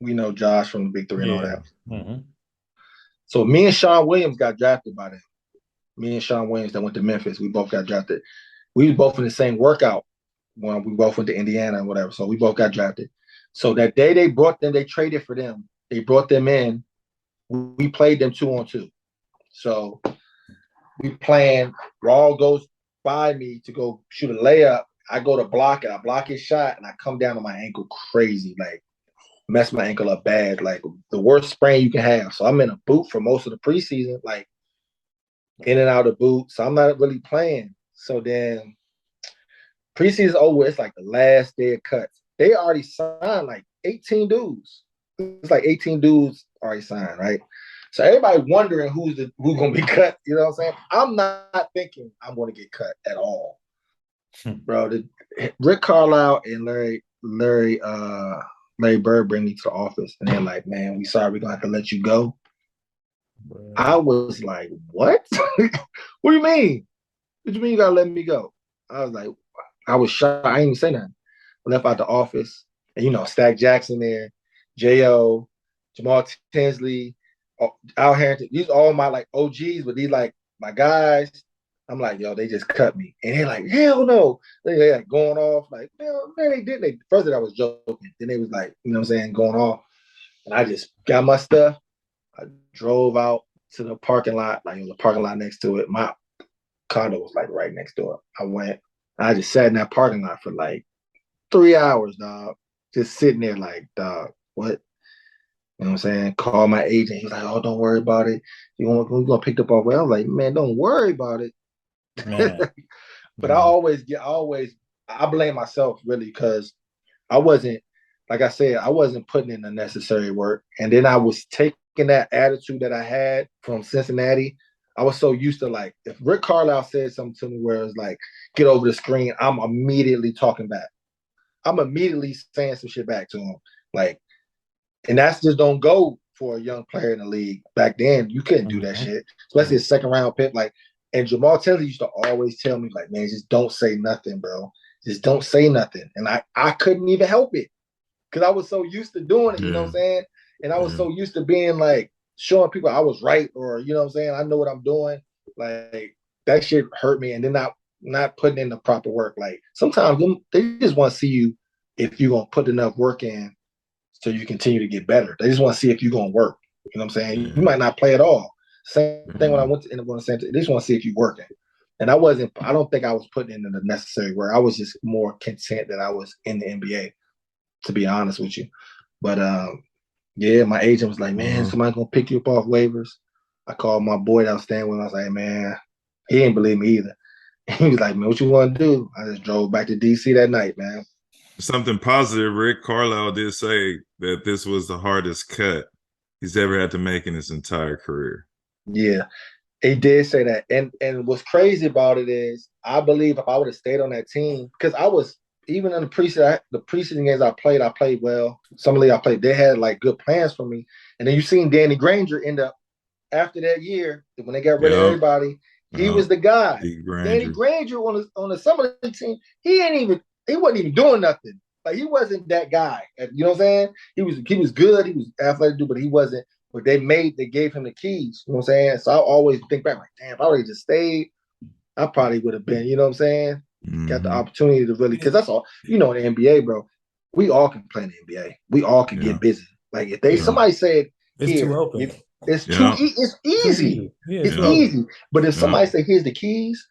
We know Josh from the Big Three and all that. Mm-hmm. So me and Sean Williams got drafted by them. Me and Sean Williams that went to Memphis, we both got drafted. We were both in the same workout when we both went to Indiana and whatever. So we both got drafted. So that day they brought them, they traded for them. They brought them in. We played them 2-on-2. So we playing. Raw goes by me to go shoot a layup. I go to block it. I block his shot, and I come down on my ankle crazy, like mess my ankle up bad, like the worst sprain you can have. So I'm in a boot for most of the preseason, like in and out of boot. So I'm not really playing. So then preseason over. It's like the last day of cuts. They already signed like 18 dudes. It's like 18 dudes already signed, right? So everybody wondering who's gonna be cut. You know what I'm saying? I'm not thinking I'm gonna get cut at all, bro. Rick Carlisle and Larry Bird bring me to the office, and they're like, "Man, we sorry, we're gonna have to let you go." Bro. I was like, "What? What do you mean? What do you mean you gotta let me go?" I was like, I was shocked. I didn't even say nothing. I left out the office, and Stack Jackson there, J.O., Jamal Tinsley, Al Harrington. These are all my like OGs, but these like my guys. I'm like, yo, they just cut me. And they're like, hell no. They like going off like, man, they didn't. First I was joking. Then they was like, you know what I'm saying, going off. And I just got my stuff. I drove out to the parking lot, like it was a parking lot next to it. My condo was like right next door. I went, I just sat in that parking lot for like 3 hours, dog. Just sitting there like, dog, what? You know what I'm saying? Call my agent. He's like, oh, don't worry about it. We're gonna pick up off. I was like, man, don't worry about it. But I blame myself really, because I wasn't, like I said, I wasn't putting in the necessary work. And then I was taking that attitude that I had from Cincinnati. I was so used to, like, if Rick Carlisle said something to me where it's like, get over the screen, I'm immediately talking back. I'm immediately saying some shit back to him. Like, and that's just don't go for a young player in the league. Back then, you couldn't do that shit, especially a second round pick. Like, and Jamal Tinsley used to always tell me, like, man, just don't say nothing, bro. Just don't say nothing. And I couldn't even help it, because I was so used to doing it, you know what I'm saying? And I was so used to being like, showing people I was right, or, you know what I'm saying, I know what I'm doing. Like, that shit hurt me. And then not putting in the proper work. Like, sometimes they just want to see you if you're going to put enough work in so you continue to get better. They just want to see if you're going to work. You know what I'm saying? You might not play at all. Same thing when I went to Indiana Center. They just want to see if you're working. And I don't think I was putting in the necessary work. I was just more content that I was in the NBA, to be honest with you. But my agent was like, man, somebody's going to pick you up off waivers. I called my boy that was staying with him. I was like, man, he didn't believe me either. He was like, man, what you want to do? I just drove back to D.C. that night, man. Something positive, Rick Carlisle did say that this was the hardest cut he's ever had to make in his entire career. Yeah. He did say that. And what's crazy about it is I believe if I would have stayed on that team, because I was even in the preseason games I played well. Some of the league I played, they had like good plans for me. And then you seen Danny Granger end up after that year, when they got rid of everybody, he was the guy. Danny Granger on the summer team, he wasn't even doing nothing. Like he wasn't that guy. You know what I'm saying? He was good, he was athletic, but he wasn't. But they gave him the keys. You know what I'm saying? So I always think back, like, damn, if I would have just stayed, I probably would have been, you know what I'm saying? Got the opportunity to really, because that's all, in the NBA, bro, we all can play in the NBA. We all can get busy. Like if somebody said, it's too open. It's easy. It's easy. But if somebody say, here's the keys,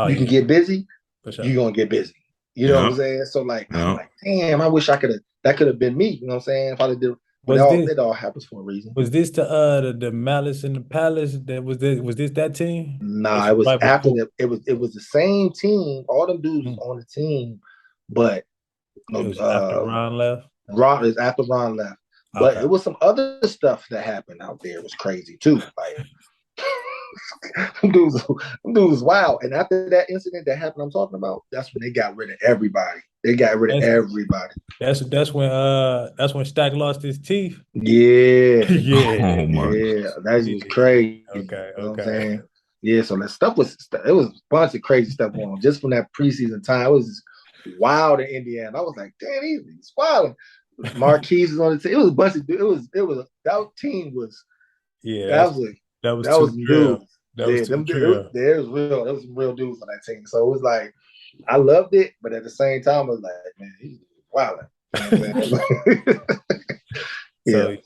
you can get busy, you're going to get busy. You know what I'm saying? So like, I'm like, damn, I wish that could have been me. You know what I'm saying? If I did. But it all happens for a reason. Was this the Malice in the Palace? Was this that team? Nah, it was after that. It was the same team. All them dudes was on the team, but it was after Ron left. After Ron left. But it was some other stuff that happened out there. It was crazy too. Like them dudes was wild. And after that incident that happened, I'm talking about, that's when they got rid of everybody. They got rid of everybody. That's when Stack lost his teeth. Yeah. Yeah. That was crazy. Okay. You know what I'm saying? Yeah, so that stuff was a bunch of crazy stuff going on just from that preseason time. It was wild in Indiana. I was like, damn, he's wild. Marquise was on the team. It was a bunch of that team was that was dudes. There was some real dudes on that team. So it was like I loved it, but at the same time, I was like, man, he's wilding. You know what I'm So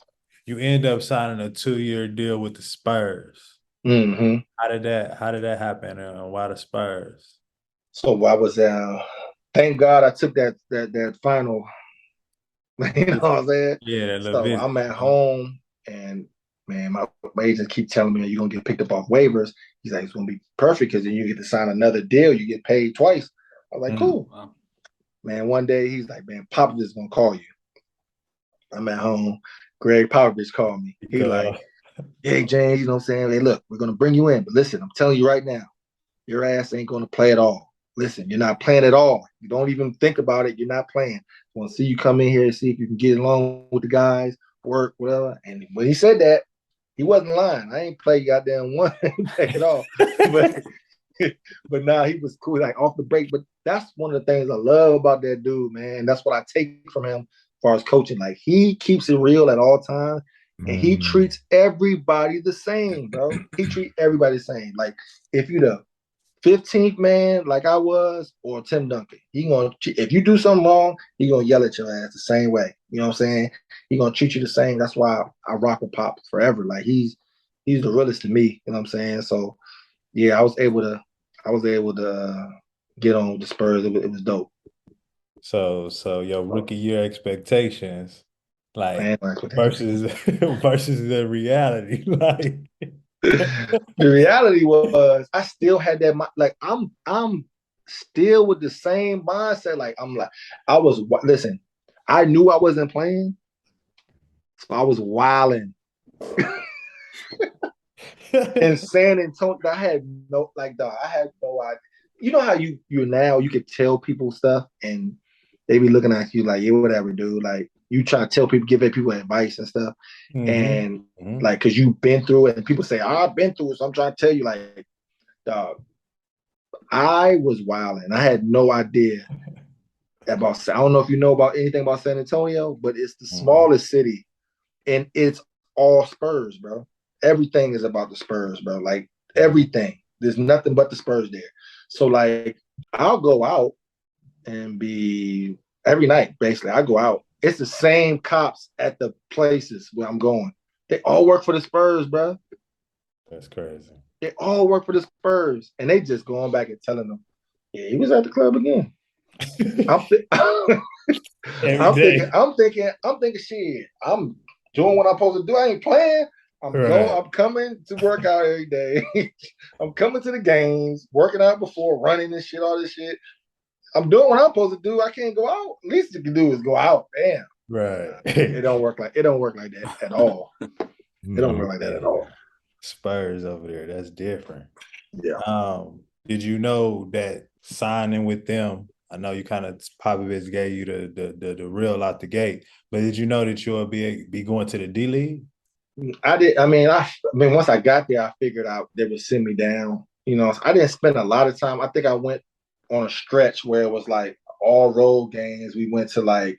you end up signing a 2-year deal with the Spurs. Mm-hmm. How did that happen? And why the Spurs? So I was thank God I took that final. You know what I'm saying? Yeah. So I'm at home, and man, my agents keep telling me you're gonna get picked up off waivers. He's like, it's gonna be perfect because then you get to sign another deal. You get paid twice. I was like, cool. Wow. Man, one day he's like, man, Popovich is gonna call you. I'm at home. Greg Popovich called me. He's like, hey, James, you know what I'm saying? Hey, look, we're gonna bring you in, but listen, I'm telling you right now, your ass ain't gonna play at all. Listen, you're not playing at all. You don't even think about it. You're not playing. I want to see you come in here and see if you can get along with the guys, work, whatever. And when he said that, he wasn't lying. I ain't play goddamn one at all. But now he was cool, like off the break. But that's one of the things I love about that dude, man. That's what I take from him as far as coaching. Like he keeps it real at all times. And he treats everybody the same, bro. He treats everybody the same. Like if you the 15th man, like I was, or Tim Duncan, if you do something wrong, he gonna yell at your ass the same way. You know what I'm saying? He gonna treat you the same. That's why I rock with Pop forever. Like he's the realest to me. You know what I'm saying? So yeah, I was able to get on with the Spurs. It was dope. So your rookie year expectations, like versus the reality, like. The reality was I still had that, like I'm still with the same mindset. Like listen, I knew I wasn't playing, so I was wilding. In San Antonio, I had no idea. You know how you now you could tell people stuff and they be looking at you like, yeah, whatever, dude. Like you try to tell people, give people advice and stuff. And like, cause you've been through it and people say, I've been through it. So I'm trying to tell you, like, dog, I was wilding. I had no idea about, I don't know if you know about anything about San Antonio, but it's the smallest city and it's all Spurs, bro. Everything is about the Spurs, bro. Like everything. There's nothing but the Spurs there. So like, I'll go out and be every night, basically. I go out. It's the same cops at the places where I'm going. They all work for the Spurs, bro. That's crazy. They all work for the Spurs. And they just going back and telling them, yeah, he was at the club again. I'm thinking, shit, I'm doing what I'm supposed to do. I ain't playing. I'm coming to work out every day. I'm coming to the games, working out before, running and shit, all this shit. I'm doing what I'm supposed to do. I can't go out. Least you can do is go out. Damn. Right. It don't work like that at all. It don't work like that at all. Spurs over there. That's different. Yeah. Did you know that signing with them? I know you kind of Popovich gave you the real out the gate, but did you know that you'll be going to the D League? I did. I mean, once I got there, I figured out they would send me down. I didn't spend a lot of time. I think I went on a stretch where it was like all road games. We went to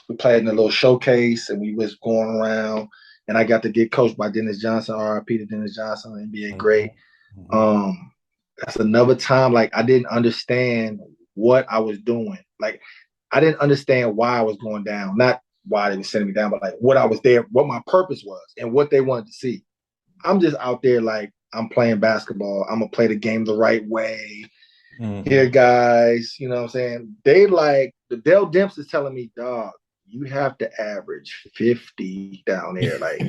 we played in a little showcase and we was going around. And I got to get coached by Dennis Johnson, RIP to Dennis Johnson, NBA great. Um, that's another time like I didn't understand what I was doing. Like I didn't understand why I was going down. Not why they were sending me down, but like what I was there, what my purpose was, and what they wanted to see. I'm just out there like I'm playing basketball. I'm gonna play the game the right way. Here, guys, you know what I'm saying? They like the Dell Demps is telling me, dog, you have to average 50 down there. Like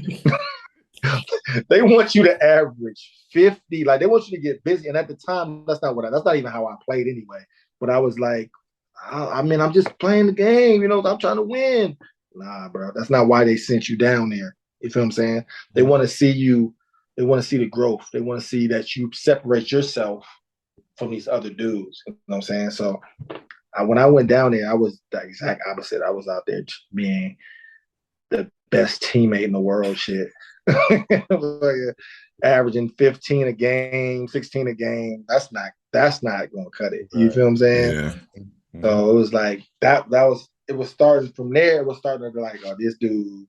they want you to average 50. Like they want you to get busy. And at the time, that's not even how I played anyway. But I was like, I mean, I'm just playing the game, I'm trying to win. Nah, bro, that's not why they sent you down there. You feel what I'm saying? They want to see you, they want to see the growth. They want to see that you separate yourself from these other dudes. You know what I'm saying? So when I went down there, I was the exact opposite. I was out there being the best teammate in the world, shit. Averaging 15 a game, 16 a game. That's not gonna cut it. You feel what I'm saying? Yeah. So it was like that was it was starting from there. It was starting to be like, oh, this dude,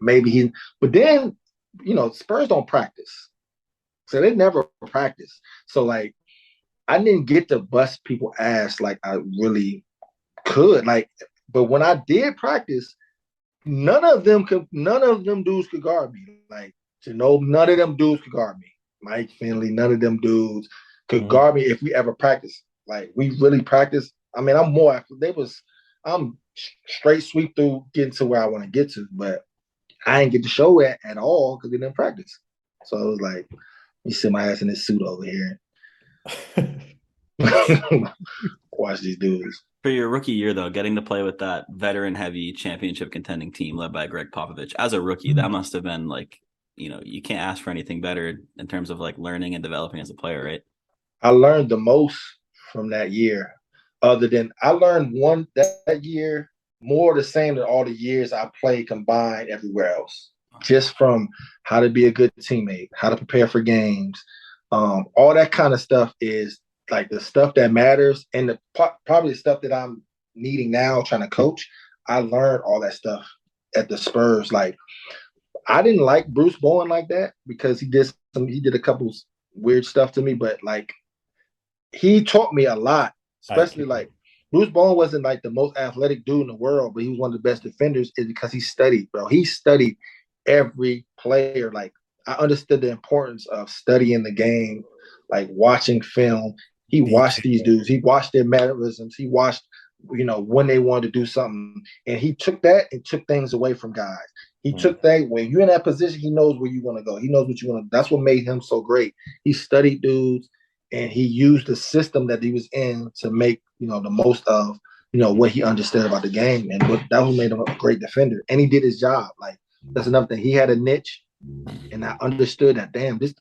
maybe but then, Spurs don't practice. So they never practice. So like I didn't get to bust people ass like I really could. Like, but when I did practice, none of them dudes could guard me. Like, none of them dudes could guard me. Mike Finley, none of them dudes could guard me if we ever practiced. Like, we really practiced. I mean, I'm straight sweep through getting to where I want to get to, but I didn't get to show it at all because we didn't practice. So it was like, you sit my ass in this suit over here. Watch these dudes. For your rookie year, though, getting to play with that veteran-heavy championship contending team led by Greg Popovich as a rookie, that must have been like, you can't ask for anything better in terms of like learning and developing as a player, right? I learned the most from that year. Other than I learned that year more the same than all the years I played combined everywhere else. Just from how to be a good teammate, how to prepare for games, all that kind of stuff is like the stuff that matters, and probably the stuff that I'm needing now, trying to coach. I learned all that stuff at the Spurs. Like I didn't like Bruce Bowen like that because he did a couple weird stuff to me, but like he taught me a lot, especially like Bruce Bowen wasn't like the most athletic dude in the world, but he was one of the best defenders is because he studied, bro. He studied every player. Like I understood the importance of studying the game, like watching film. He watched these dudes. He watched their mannerisms. He watched, when they wanted to do something. And he took that and took things away from guys. He took that when you're in that position, he knows where you want to go. He knows what you want to. That's what made him so great. He studied dudes and he used the system that he was in to make, the most of, what he understood about the game. And that what made him a great defender. And he did his job. Like that's another thing. He had a niche. And I understood that,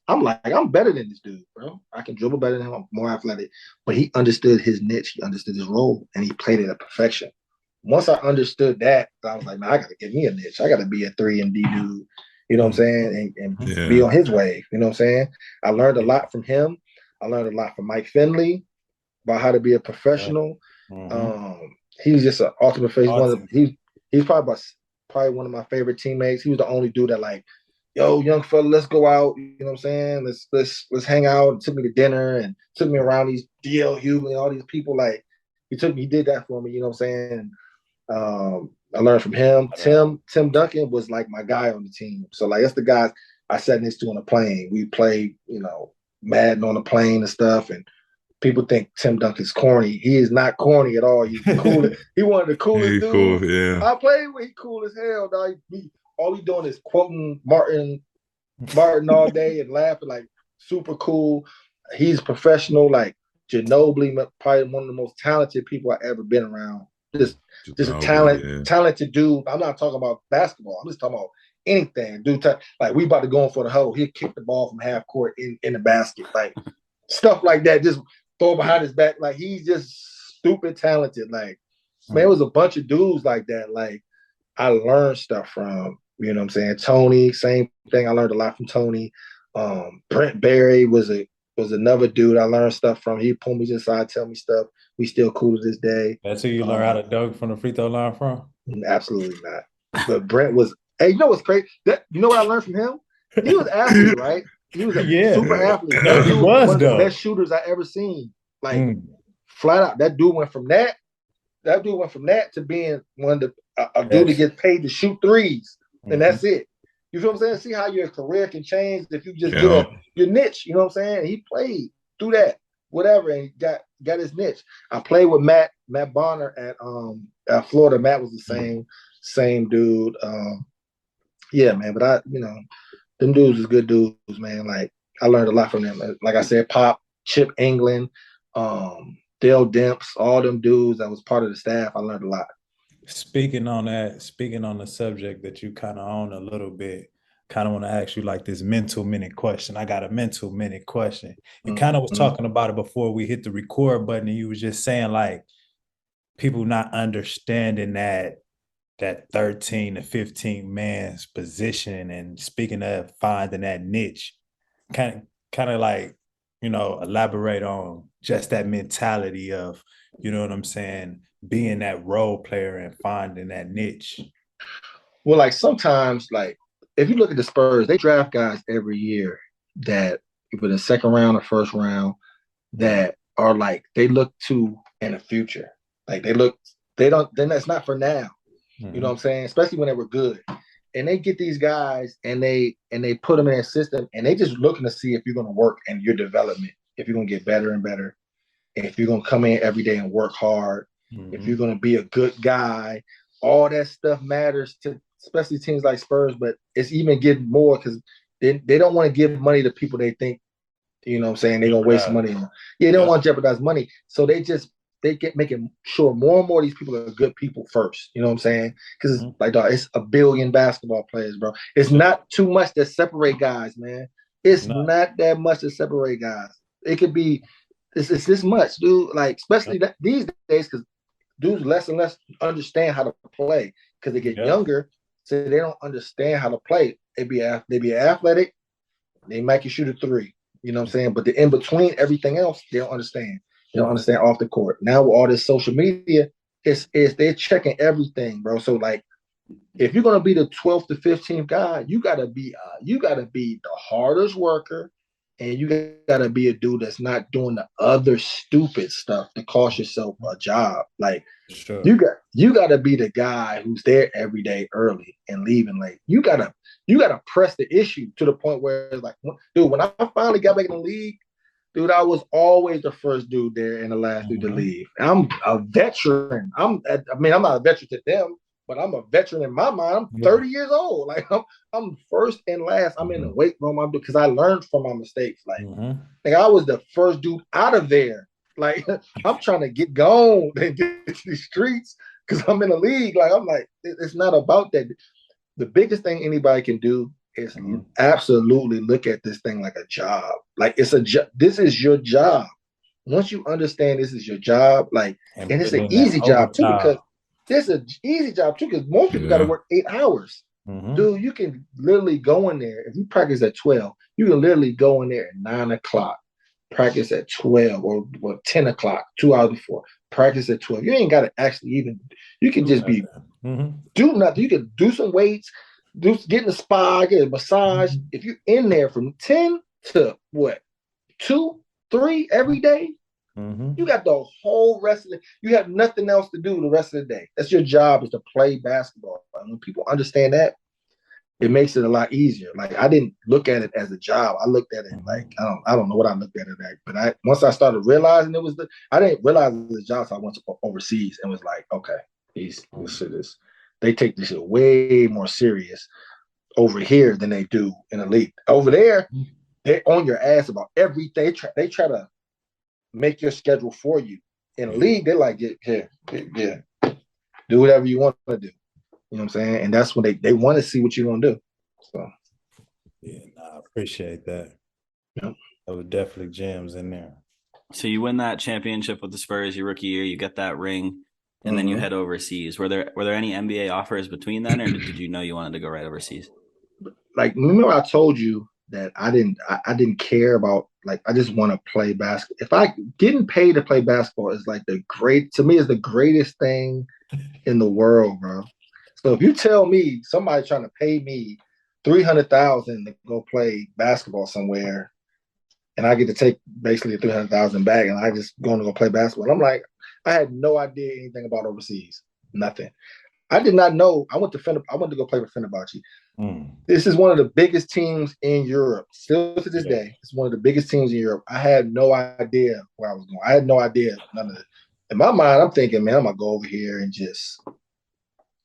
I'm better than this dude, bro. I can dribble better than him. I'm more athletic. But he understood his niche. He understood his role. And he played it at perfection. Once I understood that, I was like, man, I got to give me a niche. I got to be a 3 and D dude. You know what I'm saying? And be on his wave. You know what I'm saying? I learned a lot from him. I learned a lot from Mike Finley about how to be a professional. He was just an ultimate face. He's probably one of my favorite teammates. He was the only dude that like, yo, young fella, let's go out. You know what I'm saying? Let's hang out. And took me to dinner and took me around these DL Hughley and all these people. Like he did that for me. You know what I'm saying? I learned from him. Tim Duncan was like my guy on the team. So like that's the guys I sat next to on the plane. We played, Madden on the plane and stuff. And people think Tim Duncan's corny. He is not corny at all. He's cool. He one of the coolest dudes. Cool, yeah. I played with. He cool as hell, dog. All he doing is quoting Martin all day and laughing, like super cool. He's professional, like Ginobili, probably one of the most talented people I've ever been around. Just a talented dude. I'm not talking about basketball. I'm just talking about anything. Dude, like we about to go in for the hole. He'll kick the ball from half court in the basket, like stuff like that. Just throw behind his back. Like he's just stupid talented. Like man, it was a bunch of dudes like that. Like I learned stuff from. You know what I'm saying? Tony, same thing. I learned a lot from Tony. Brent Berry was another dude I learned stuff from. He pulled me to the side, tell me stuff. We still cool to this day. That's who you learn how to dunk from the free throw line from? Absolutely not. But Brent was. Hey, you know what's crazy? You know what I learned from him? He was an athlete, right? He was a super athlete. That dude was one of the best shooters I ever seen. Like flat out, that dude went from that. That dude went from that to being one of a dude that gets paid to shoot threes. And that's it. You feel what I'm saying? See how your career can change if you just get your niche. You know what I'm saying? He played through that, whatever, and got his niche. I played with Matt Bonner at Florida. Matt was the same dude. Yeah, man. But them dudes is good dudes, man. Like I learned a lot from them. Like I said, Pop, Chip England, Dale Demps, all them dudes that was part of the staff. I learned a lot. Speaking on the subject that you kind of own a little bit, kind of want to ask you like this mental minute question. I got a mental minute question. You kind of was talking about it before we hit the record button, and you was just saying like people not understanding that 13 to 15 man's position, and speaking of finding that niche, kind of like, elaborate on just that mentality of, you know what I'm saying, being that role player and finding that niche. Well, like sometimes, like if you look at the Spurs, they draft guys every year that either the second round or first round that are like they look to in the future. Like then that's not for now. You know what I'm saying? Especially when they were good. And they get these guys and they put them in a system and they just looking to see if you're going to work in your development, if you're going to get better and better, and if you're going to come in every day and work hard, if you're going to be a good guy. All that stuff matters to especially teams like Spurs, but it's even getting more because they don't want to give money to people they think, you know what I'm saying, they're going to waste money on. Yeah, they don't want to jeopardize money. So they get making sure more and more of these people are good people first. You know what I'm saying? Because it's like, dog, it's a billion basketball players, bro. It's not too much that separate guys, man. It's not that much to separate guys. It could be, it's this much, dude. Like, especially these days, because dudes less and less understand how to play because they get younger, so they don't understand how to play. They be athletic. They make you shoot a three. You know what I'm saying? But the in between everything else, they don't understand. They don't understand off the court. Now with all this social media, they're checking everything, bro. So like, if you're gonna be the 12th to 15th guy, you gotta be the hardest worker, and you gotta be a dude that's not doing the other stupid stuff to cost yourself a job. Like you gotta be the guy who's there every day early and leaving late. You gotta press the issue to the point where it's like, dude, when I finally got back in the league, dude, I was always the first dude there and the last dude to leave. And I'm a veteran. I'm not a veteran to them, but I'm a veteran in my mind. I'm 30 years old. Like I'm first and last. I'm in the weight room. Because I learned from my mistakes. Like I was the first dude out of there. Like I'm trying to get gone and get to these streets because I'm in the league. Like I'm like, it's not about that. The biggest thing anybody can do is absolutely look at this thing like a job. Like it's a job. This is your job. Once you understand this is your job, like, and it's an easy job too, because this is an easy job too, because most people got to work 8 hours. Dude, you can literally go in there. If you practice at 12, you can literally go in there at 9 o'clock, practice at 12 or 10 o'clock, 2 hours before, practice at 12. You ain't got to actually even, you can just be, do nothing. You can do some weights, get in the spa, get a massage. If you're in there from 10 to 2, 3 every day, you got the whole rest of it. You have nothing else to do the rest of the day. That's your job, is to play basketball. And when people understand that, it makes it a lot easier. Like I didn't look at it as a job. I looked at it like I don't know what I looked at it as. But once I started realizing I didn't realize it was a job. So I went to overseas and was like, okay, this shit is. They take this shit way more serious over here than they do in the league. Over there, they're on your ass about everything. They try to make your schedule for you. In the league, they're like, yeah, do whatever you want to do. You know what I'm saying? And that's when they want to see what you're going to do. So Yeah, I appreciate that. Yep. There were definitely gems in there. So you win that championship with the Spurs your rookie year, you get that ring, and then you head overseas. Were there any NBA offers between then, or did you know you wanted to go right overseas? like remember I told you that I didn't care about like I just want to play basketball. If I getting paid to play basketball is like the greatest thing in the world, bro. So if you tell me somebody trying to pay me 300,000 to go play basketball somewhere, and I get to take basically 300,000 back, and I just going to go play basketball, I'm like, I had no idea anything about overseas, nothing. I did not know. I went to go play with Fenerbahce. This is one of the biggest teams in Europe. Still to this day, it's one of the biggest teams in Europe. I had no idea where I was going. I had no idea none of it. In my mind, I'm thinking, man, I'm gonna go over here and just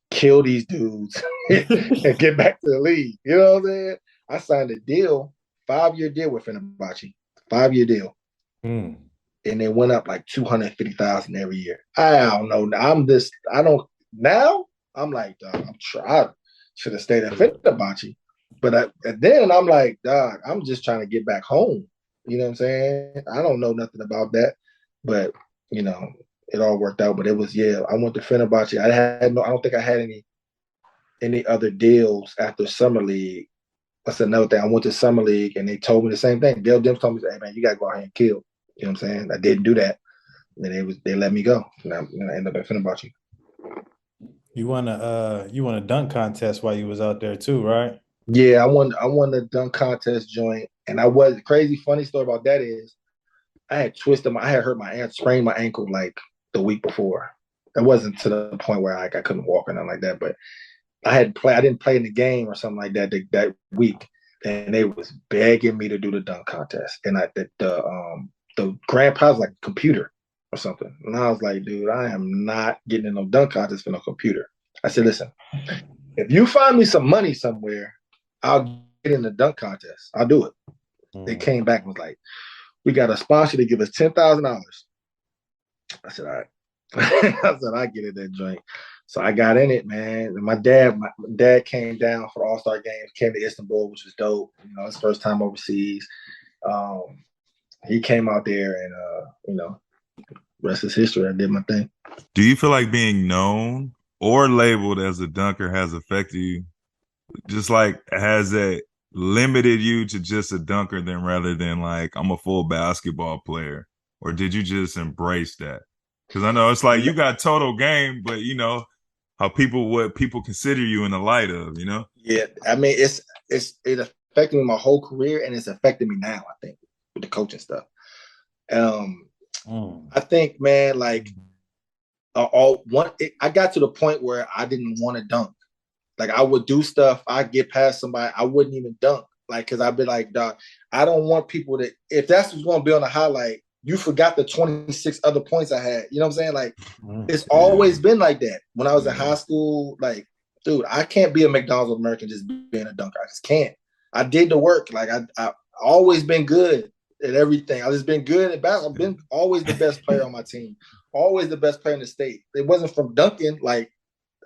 kill these dudes and get back to the league. You know what I'm saying? I signed a deal, 5-year deal with Fenerbahce, 5-year deal. And it went up like 250,000 every year. I don't know. I'm like, dog, I should have stayed at Fenerbahce. But then I'm like, dog, I'm just trying to get back home. You know what I'm saying? I don't know nothing about that. But, it all worked out. But it was, I went to Fenerbahce. I don't think I had any other deals after Summer League. That's another thing. I went to Summer League and they told me the same thing. Dale Dimps told me, hey, man, you got to go out here and kill. You know what I'm saying? I didn't do that. And then they let me go. And I ended up at Fenerbahce. You won a dunk contest while you was out there too, right? Yeah, I won the dunk contest joint. And funny story about that is I had sprained my ankle like the week before. It wasn't to the point where I couldn't walk or nothing like that, but I didn't play in the game or something like that that week. And they was begging me to do the dunk contest. And the grand prize was like a computer or something. And I was like, dude, I am not getting in no dunk contest for no computer. I said, listen, if you find me some money somewhere, I'll get in the dunk contest. I'll do it. They came back and was like, we got a sponsor to give us $10,000. I said, all right. I said, I get in that joint. So I got in it, man. And my dad came down for the All-Star games, came to Istanbul, which was dope. His first time overseas. He came out there and, rest is history. I did my thing. Do you feel like being known or labeled as a dunker has affected you? Just like, has it limited you to just a dunker rather than like, I'm a full basketball player? Or did you just embrace that? Because I know it's like you got total game, but what people consider you in the light of, Yeah, I mean, it affected me my whole career, and it's affecting me now, I think, with the coaching stuff. I think, man, like I got to the point where I didn't want to dunk. Like I would do stuff, I'd get past somebody, I wouldn't even dunk. Like, cause I'd be like, dog, I don't want people to, if that's what's going to be on the highlight, you forgot the 26 other points I had. You know what I'm saying? Like, it's always been like that. When I was in high school, like, dude, I can't be a McDonald's American just being a dunker. I just can't. I did the work. Like, I always been good at everything. I've just been good at basketball. I've been always the best player on my team. Always the best player in the state. It wasn't from dunking. Like,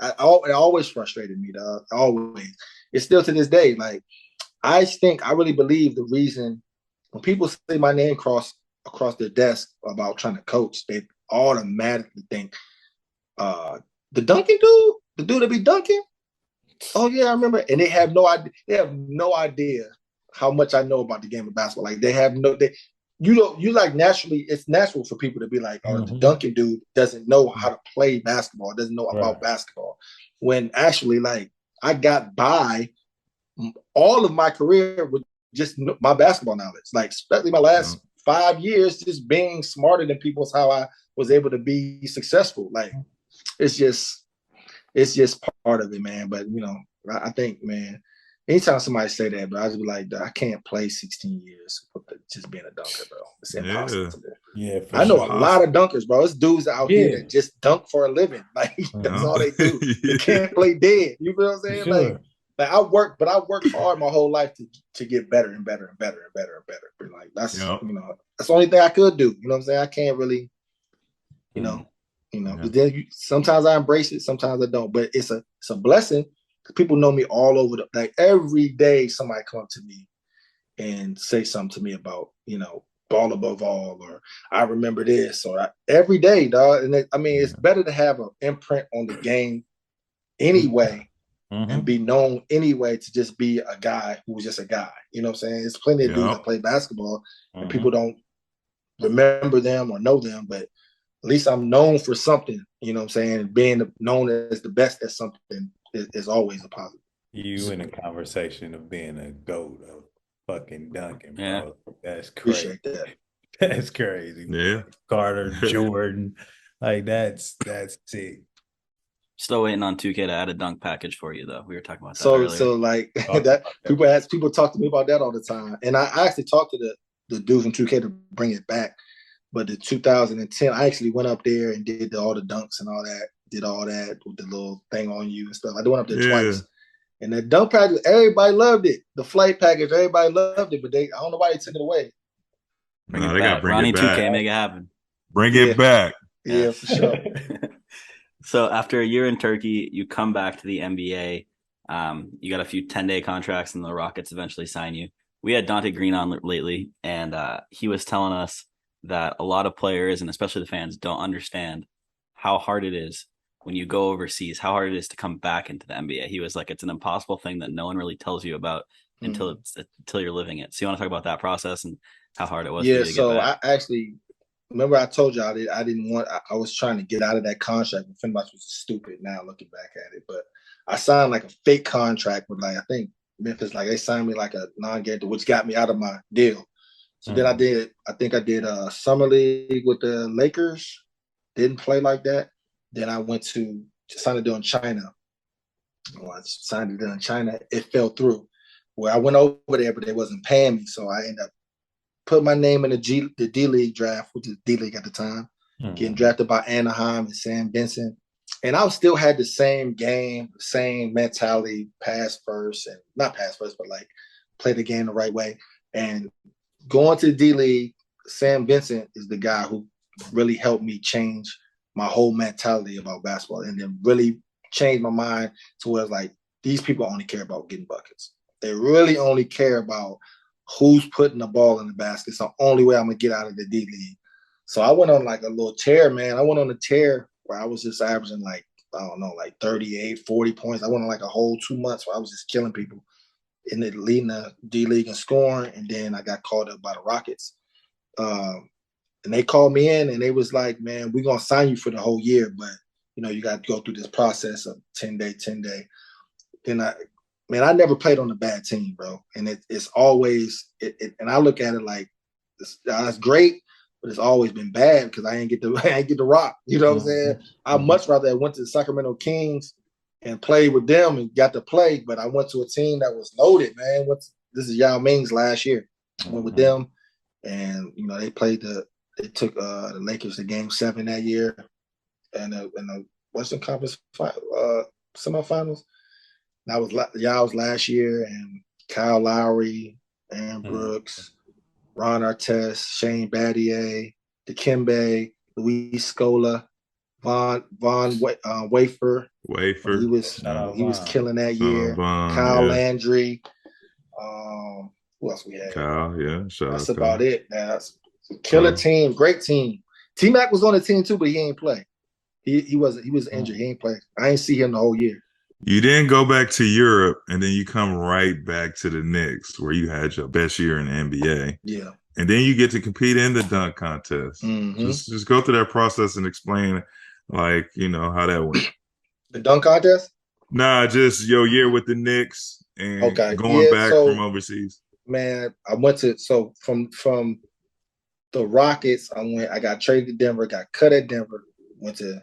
it always frustrated me, dog. Always. It's still to this day. Like, I really believe the reason when people say my name across their desk about trying to coach, they automatically think, the dunking dude, the dude that be dunking. Oh yeah, I remember. And they have no idea. They have no idea how much I know about the game of basketball. Like naturally, it's natural for people to be like, oh, the dunking dude doesn't know how to play basketball, doesn't know about basketball. When actually, like, I got by all of my career with just my basketball knowledge, like especially my last 5 years, just being smarter than people is how I was able to be successful. Like, it's just part of it, man. But I think, man, anytime somebody say that, bro, I just be like, I can't play 16 years with just being a dunker, bro. It's impossible. Yeah, I know a lot of dunkers, bro. It's dudes out here that just dunk for a living. Like, that's all they do. They can't play dead. You feel what I'm saying? Sure. Like I worked hard my whole life to get better and better and better and better and better. But like that's that's the only thing I could do. You know what I'm saying? I can't really, But then sometimes I embrace it, sometimes I don't. But it's a blessing People know me all over like every day somebody come up to me and say something to me about, ball above all, or I remember this, or every day, dog. And it's better to have an imprint on the game anyway and be known anyway to just be a guy who was just a guy. You know what I'm saying? There's plenty of dudes that play basketball and people don't remember them or know them, but at least I'm known for something. You know what I'm saying? Being known as the best at something is always a positive. You in a conversation of being a GOAT of fucking dunking, bro. Yeah. That's crazy. Appreciate that. That's crazy. Yeah. Carter, Jordan, like that's sick. Still waiting on 2K to add a dunk package for you, though. We were talking about that earlier. So like that people talk to me about that all the time. And I actually talked to the dudes from 2K to bring it back. But the 2010, I actually went up there and did all the dunks and all that, did all that with the little thing on you and stuff. I went up there twice. And the dunk package, everybody loved it. The flight package, everybody loved it, but I don't know why they took it away. Bring it back. Ronnie 2K, make it happen. Bring it back. Yeah, for sure. So after a year in Turkey, you come back to the NBA. You got a few 10-day contracts, and the Rockets eventually sign you. We had Dante Green on lately, and he was telling us that a lot of players, and especially the fans, don't understand how hard it is when you go overseas, how hard it is to come back into the NBA. He was like, it's an impossible thing that no one really tells you about until you're living it. So you want to talk about that process and how hard it was? Yeah, for you to so get back? I actually remember I told y'all I didn't want. I was trying to get out of that contract. And Fenerbahce was stupid. Now looking back at it, but I signed like a fake contract with I think Memphis. Like they signed me like a non-guarantee, which got me out of my deal. So then I did a summer league with the Lakers. Didn't play like that. Then I went to signed a deal in China. Well, I signed a deal in China. It fell through. Well, I went over there, but they wasn't paying me, so I ended up put my name in the D League draft, which is D League at the time, getting drafted by Anaheim and Sam Benson. And I still had the same game, same mentality, not pass first, but like play the game the right way. And going to the D League, Sam Vincent is the guy who really helped me change my whole mentality about basketball, and then really changed my mind to where it's like, these people only care about getting buckets. They really only care about who's putting the ball in the basket. It's the only way I'm going to get out of the D League. So I went on like a little tear, man. I went on a tear where I was just averaging like 38, 40 points. I went on like a whole 2 months where I was just killing people in the leading the D League and scoring. And then I got called up by the Rockets. And they called me in and they was like, man, we're going to sign you for the whole year, but you got to go through this process of 10-day. Then I never played on a bad team, bro. And it's always, and I look at it like, that's great, but it's always been bad because I ain't get the rock. You know what I'm saying? I'd much rather have went to the Sacramento Kings and played with them and got to play, but I went to a team that was loaded, man. This is Yao Ming's last year. I went with them, and they took the Lakers to Game 7 that year, and in the Western Conference semifinals. That was Yao's last year, and Kyle Lowry, Aaron Brooks, Ron Artest, Shane Battier, Dikembe, Luis Scola, Von Wafer. He was killing that year. Kyle Landry. Who else we had? Kyle, yeah. That's about it. That's a killer team, great team. T-Mac was on the team too, but he ain't play. He was injured. He ain't play. I ain't see him the whole year. You didn't go back to Europe, and then you come right back to the Knicks, where you had your best year in the NBA. Yeah. And then you get to compete in the dunk contest. Just go through that process and explain, how that went. The dunk contest? Nah, just your year with the Knicks and going back from overseas. Man, I went to from the Rockets. I got traded to Denver, got cut at Denver, went to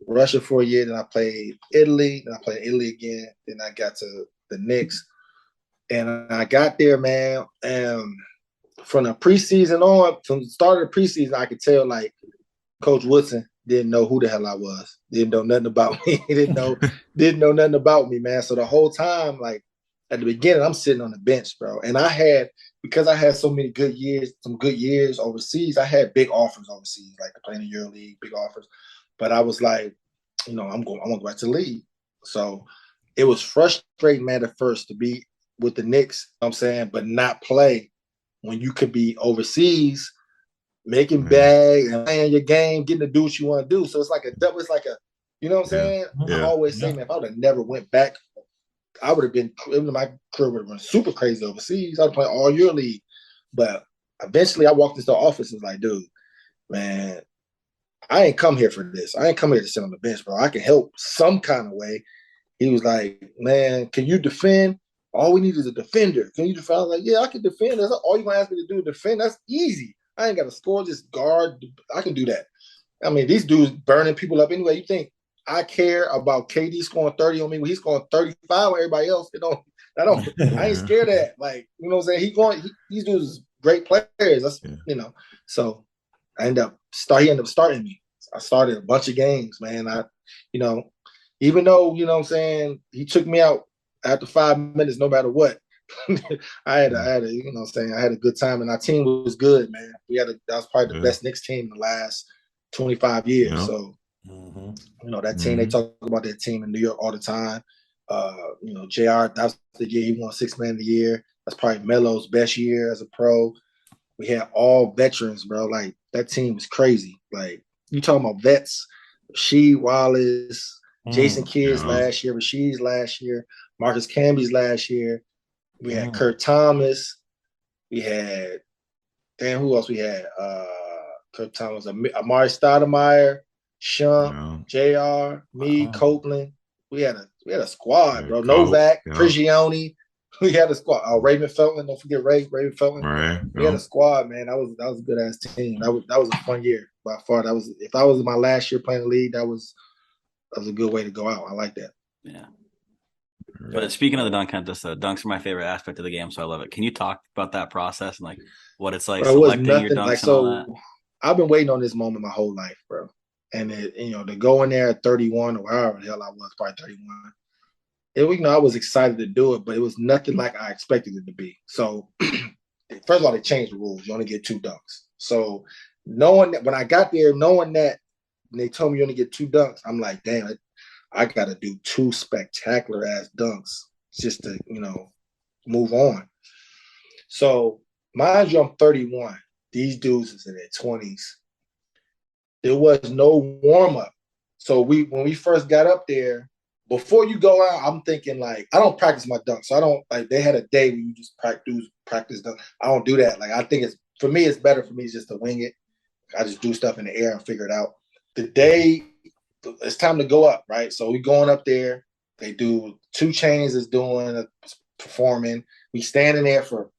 Russia for a year, then I played Italy, then I played Italy again, then I got to the Knicks. And I got there, man, and from the preseason on, from the start of the preseason, I could tell like Coach Woodson didn't know who the hell I was. Didn't know nothing about me. He didn't know nothing about me, man. So the whole time, like at the beginning, I'm sitting on the bench, bro. And because I had so many good years, some good years overseas, I had big offers overseas, like to play in the EuroLeague, big offers. But I was like, I'm going to go back to the league. So it was frustrating, man, at first to be with the Knicks, you know what I'm saying, but not play when you could be overseas making bag and playing your game, getting to do what you want to do. So it's like a double, it's like a, you know what I'm saying? I always say, man, if I would have never went back, I would have been, my career would have been super crazy overseas. I'd play all year league. But eventually I walked into the office and was like, dude, man, I ain't come here for this. I ain't come here to sit on the bench, bro. I can help some kind of way. He was like, man, can you defend? All we need is a defender. Can you defend? I was like, yeah, I can defend. That's all you gonna ask me to do is defend. That's easy. I ain't got to score, just guard. I can do that. I mean, these dudes burning people up anyway. You think I care about KD scoring 30 on me when he's scoring 35 on everybody else? I ain't scared of that. Like, you know what I'm saying? These dudes is great players. That's you know. So he ended up starting me. I started a bunch of games, man. Even though, you know what I'm saying, he took me out after 5 minutes, no matter what. I had a, you know what I'm saying, I had a good time, and our team was good, man. That was probably the best Knicks team in the last 25 years. So, you know, that team, they talk about that team in New York all the time. You know, JR, that was the year he won Sixth Man of the Year. That's probably Melo's best year as a pro. We had all veterans, bro. Like, that team was crazy. Like, you talking about vets, Rasheed Wallace, Jason Kidd's last year, Rasheed's last year, Marcus Camby's last year. We had Kurt Thomas. We had, who else we had? Kurt Thomas, Amari Stoudemire, Sean, JR, me, Copeland. We had a squad, bro. Novak, Prigioni. We had a squad. Oh, Raven Felton. Don't forget Raven Felton. Right. We had a squad, man. That was a good ass team. That was a fun year by far. If I was in my last year playing the league, that was a good way to go out. I like that. Yeah. But speaking of the dunk contest, though, dunks are my favorite aspect of the game, so I love it. Can you talk about that process and like what it's like selecting your dunks and all that? I've been waiting on this moment my whole life, bro. And to go in there at 31 or however the hell I was, probably 31. I was excited to do it, but it was nothing like I expected it to be. So, first of all, they changed the rules. You only get 2 dunks. So, when I got there, knowing that, and they told me you only get 2 dunks, I'm like, damn it. I got to do 2 spectacular ass dunks just to, move on. So, mind you, I'm 31. These dudes is in their 20s. There was no warm up. So when we first got up there, before you go out, I'm thinking like, I don't practice my dunks. So I don't like, they had a day where you just practice dunk. I don't do that. Like, I think it's better for me just to wing it. I just do stuff in the air and figure it out. The day it's time to go up, right? So we going up there. They do 2 Chainz is performing. We standing there for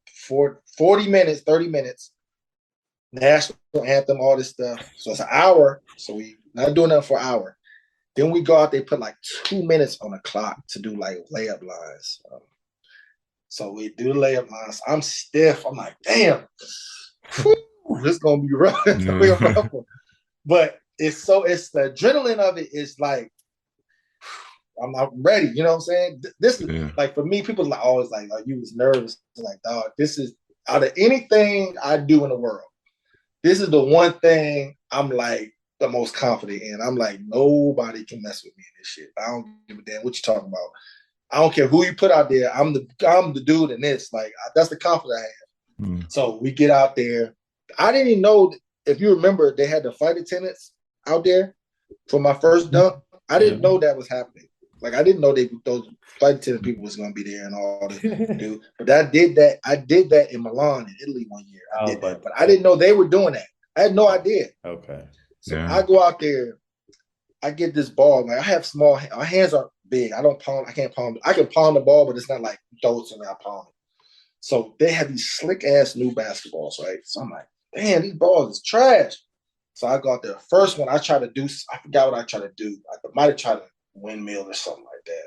40 minutes, 30 minutes. National anthem, all this stuff. So it's an hour. So we not doing that for an hour. Then we go out, they put like 2 minutes on the clock to do like layup lines. So we do the layup lines. I'm stiff. I'm like, damn, this is gonna be rough. But it's the adrenaline of it is like, I'm ready. You know what I'm saying? This is like, for me, people are always like, oh, you was nervous. Like, dog, this is out of anything I do in the world, this is the one thing I'm like the most confident in. I'm like, nobody can mess with me in this shit. I don't give a damn what you're talking about. I don't care who you put out there. I'm the dude in this. Like, that's the confidence I have. So we get out there. I didn't even know, if you remember, they had the flight attendants out there for my first dunk. I didn't know that was happening. Like, I didn't know those flight attendant people was going to be there and all this, dude. But I did that in Milan, in Italy one year. I did that, but I didn't know they were doing that. I had no idea. Okay. So I go out there, I get this ball. Like, I have small hands. My hands are big. I can't palm. I can palm the ball, but it's not like throw it to me, I palm it. So they have these slick ass new basketballs, right? So I'm like, damn, these balls is trash. So I go out there. First one I forgot what I tried to do. I might have tried to windmill or something like that.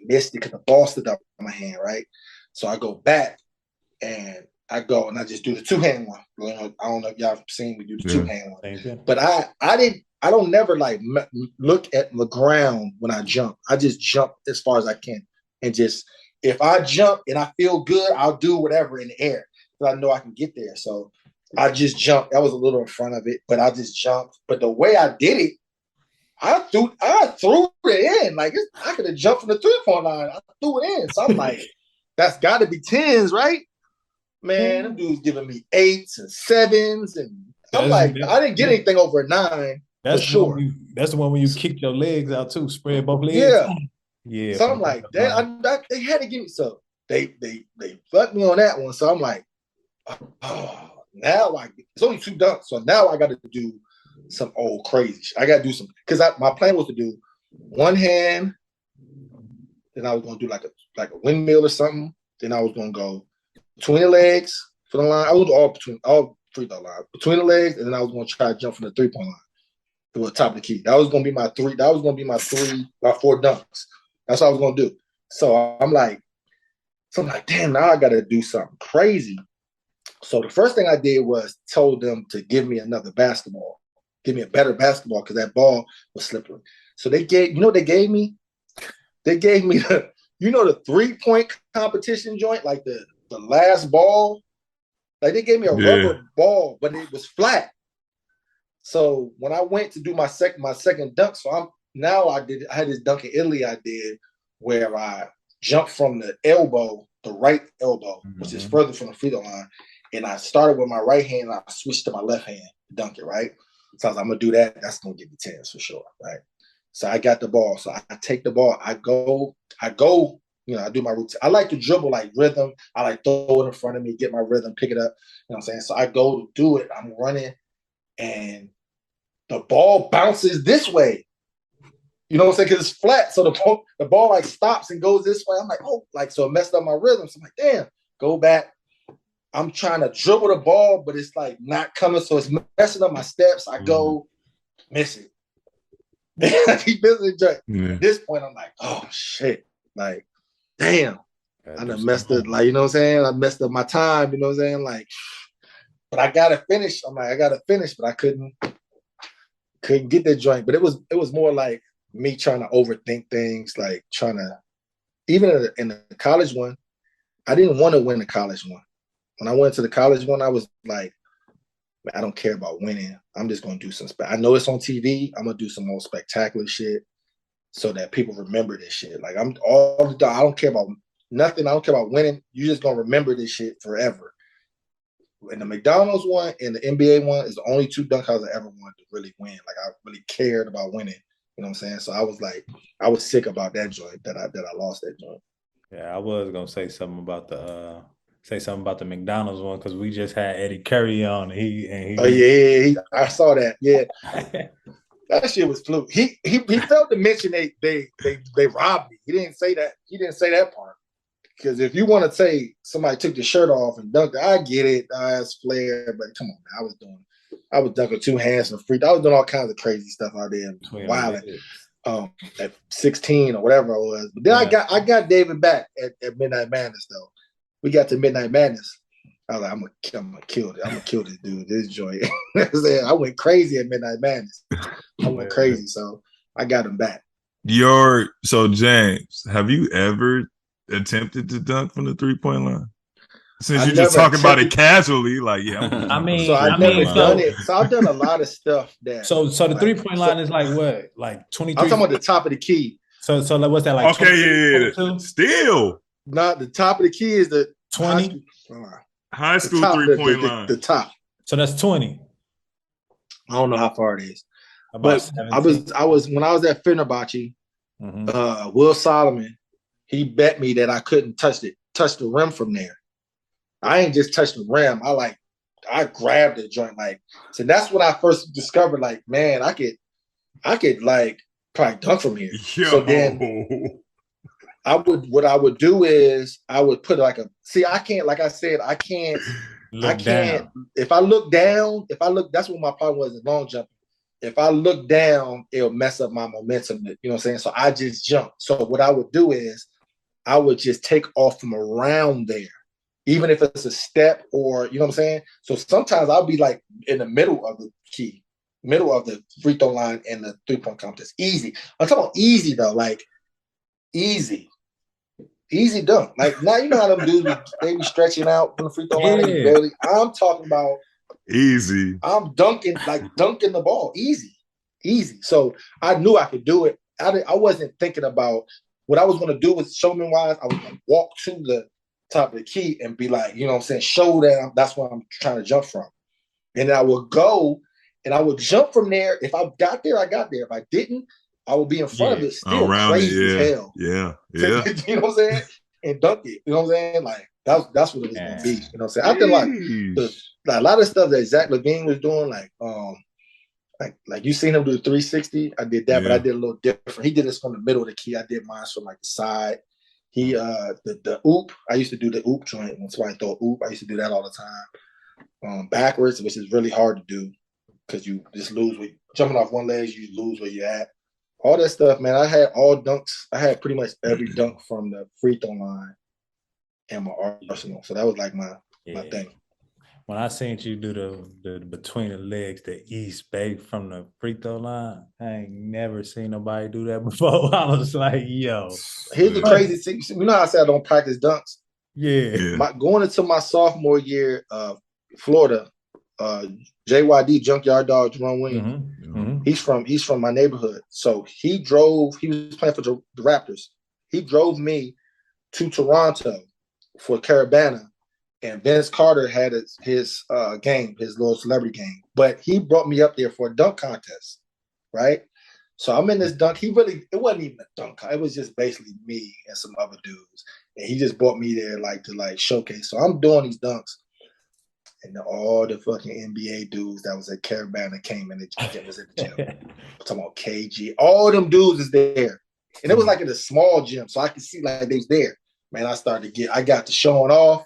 Missed it because the ball stood up in my hand, right? So I go back and I go and I just do the 2-hand one. I don't know if y'all have seen me do the 2-hand one. But I don't never like look at the ground when I jump. I just jump as far as I can. And just, if I jump and I feel good, I'll do whatever in the air because I know I can get there. So I just jumped. That was a little in front of it, but I just jumped. But the way I did it, I threw it in. Like I could have jumped from the 3-point line. I threw it in. So I'm like, that's got to be 10s, right? Man, them dudes giving me 8s and 7s, and I'm like, I didn't get anything over a 9 for sure. That's the one when you kick your legs out too, spread both legs. Yeah, yeah. So I'm like, they had to give me so they fucked me on that one. So I'm like, oh, now it's only 2 dunks, so now I got to do some old crazy shit. I got to do some because my plan was to do one hand, then I was gonna do like a windmill or something. Then I was gonna go between the legs for the line. I was all free throw line between the legs, and then I was gonna try to jump from the 3-point line to the top of the key. That was gonna be my 3. That was gonna be my 4 dunks. That's what I was gonna do. So I'm like, damn, now I gotta do something crazy. So the first thing I did was told them to give me another basketball, give me a better basketball because that ball was slippery. So they gave me the 3-point competition joint, like the last ball. Like they gave me a rubber ball, but it was flat. So when I went to do my second dunk, so I had this dunk in Italy I did where I jumped from the right elbow, which is further from the free throw line. And I started with my right hand, and I switched to my left hand to dunk it, right? So I was like, I'm going to do that. That's going to give me 10s for sure, right? So I got the ball. So I take the ball. I go, I do my routine. I like to dribble like rhythm. I like throw it in front of me, get my rhythm, pick it up. You know what I'm saying? So I go to do it. I'm running, and the ball bounces this way. You know what I'm saying? Because it's flat. So the ball like stops and goes this way. I'm like, oh, like, so it messed up my rhythm. So I'm like, damn, go back. I'm trying to dribble the ball, but it's like not coming. So it's messing up my steps. I go, miss it. I keep missing it. At this point, I'm like, oh shit. Like, damn. I done messed it. Like, you know what I'm saying? I messed up my time, you know what I'm saying? Like, but I gotta finish. I'm like, I gotta finish, but I couldn't get that joint. But it was more like me trying to overthink things, like trying to, even in the college one, I didn't want to win the college one. When I went to the college one, I was like, man, I don't care about winning. I'm just going to do some I know it's on TV. I'm going to do some more spectacular shit so that people remember this shit. Like I don't care about nothing. I don't care about winning. You're just going to remember this shit forever. And the McDonald's one and the NBA one is the only 2 dunk outs I ever wanted to really win. Like I really cared about winning. You know what I'm saying? So I was like, I was sick about that joint that I lost that joint. Yeah, I was going to say something about the McDonald's one because we just had Eddie Curry on. I saw that. Yeah, that shit was fluke. He felt to mention they robbed me. He didn't say that. He didn't say that part because if you want to say somebody took the shirt off and dunked it, I get it. That's flair, but come on, man. I was dunking 2 hands and free. I was doing all kinds of crazy stuff out there, wilding. At 16 or whatever I was. But then I got David back at Midnight Madness though. We got to Midnight Madness. I was like, I'm gonna kill it. I'm gonna kill this dude. This joint. I went crazy at Midnight Madness. I went crazy, so I got him back. So James, have you ever attempted to dunk from the 3-point line? Since you're just talking about it casually, like I mean, so I've never done it. So I've done a lot of stuff that. So the 3-point line is like what, like 23? I'm talking about the top of the key. So like what's that like? Okay, 22? Still. Not the top of the key is the 20 high school 3-point line. The top. So that's 20. I don't know how far it is. But 17. I was when I was at Fenerbahce, Will Solomon, he bet me that I couldn't touch the rim from there. I ain't just touched the rim. I grabbed the joint so that's when I first discovered man, I could like probably dunk from here. Yo. So then what I would do is I would put I can't, like I said, I can't down. If I look down, that's what my problem was in long jumping. If I look down, it'll mess up my momentum, you know what I'm saying? So I just jump. So what I would do is I would just take off from around there, even if it's a step or, you know what I'm saying? So sometimes I'll be like in the middle of the key, middle of the free throw line and the 3-point contest. Easy. I'm talking about easy though, like easy. Easy dunk. Like now you know how them dudes they be stretching out from the free throw line. Barely. I'm talking about easy. I'm dunking the ball. Easy. easy. So I knew I could do it. I wasn't thinking about what I was going to do with showman wise. I was going to walk to the top of the key and be like, you know what I'm saying, show that that's what I'm trying to jump from. And I would go and I would jump from there. If I got there, I got there. If I didn't, I would be in front of it, still around crazy it, as hell. Yeah. You know what I'm saying? And dunk it. You know what I'm saying? Like that's what it was gonna be. You know what I'm saying? I think like a lot of stuff that Zach LaVine was doing, like you seen him do the 360. I did that, but I did a little different. He did this from the middle of the key. I did mine from like the side. He the oop. I used to do the oop joint. That's why I thought oop. I used to do that all the time. Backwards, which is really hard to do because you just lose with jumping off one leg. You lose where you're at. All that stuff, man. I had all dunks. I had pretty much every dunk from the free throw line in my arsenal. So that was like my thing. When I seen you do the between the legs, the East Bay from the free throw line, I ain't never seen nobody do that before. I was like, yo. Here's the crazy thing. You know how I said I don't practice dunks? Yeah. Going into my sophomore year, Florida, JYD Junkyard Dog Jerome Williams. He's from my neighborhood. So he was playing for the Raptors. He drove me to Toronto for Caravana, and Vince Carter had his game, his little celebrity game. But he brought me up there for a dunk contest, right? So I'm in this dunk. It wasn't even a dunk. It was just basically me and some other dudes. And he just brought me there to showcase. So I'm doing these dunks. And all the fucking NBA dudes that was at Caravana came in and was at the gym. I'm talking about KG. All them dudes is there. And it was like in a small gym. So I could see like they was there. Man, I got to showing off.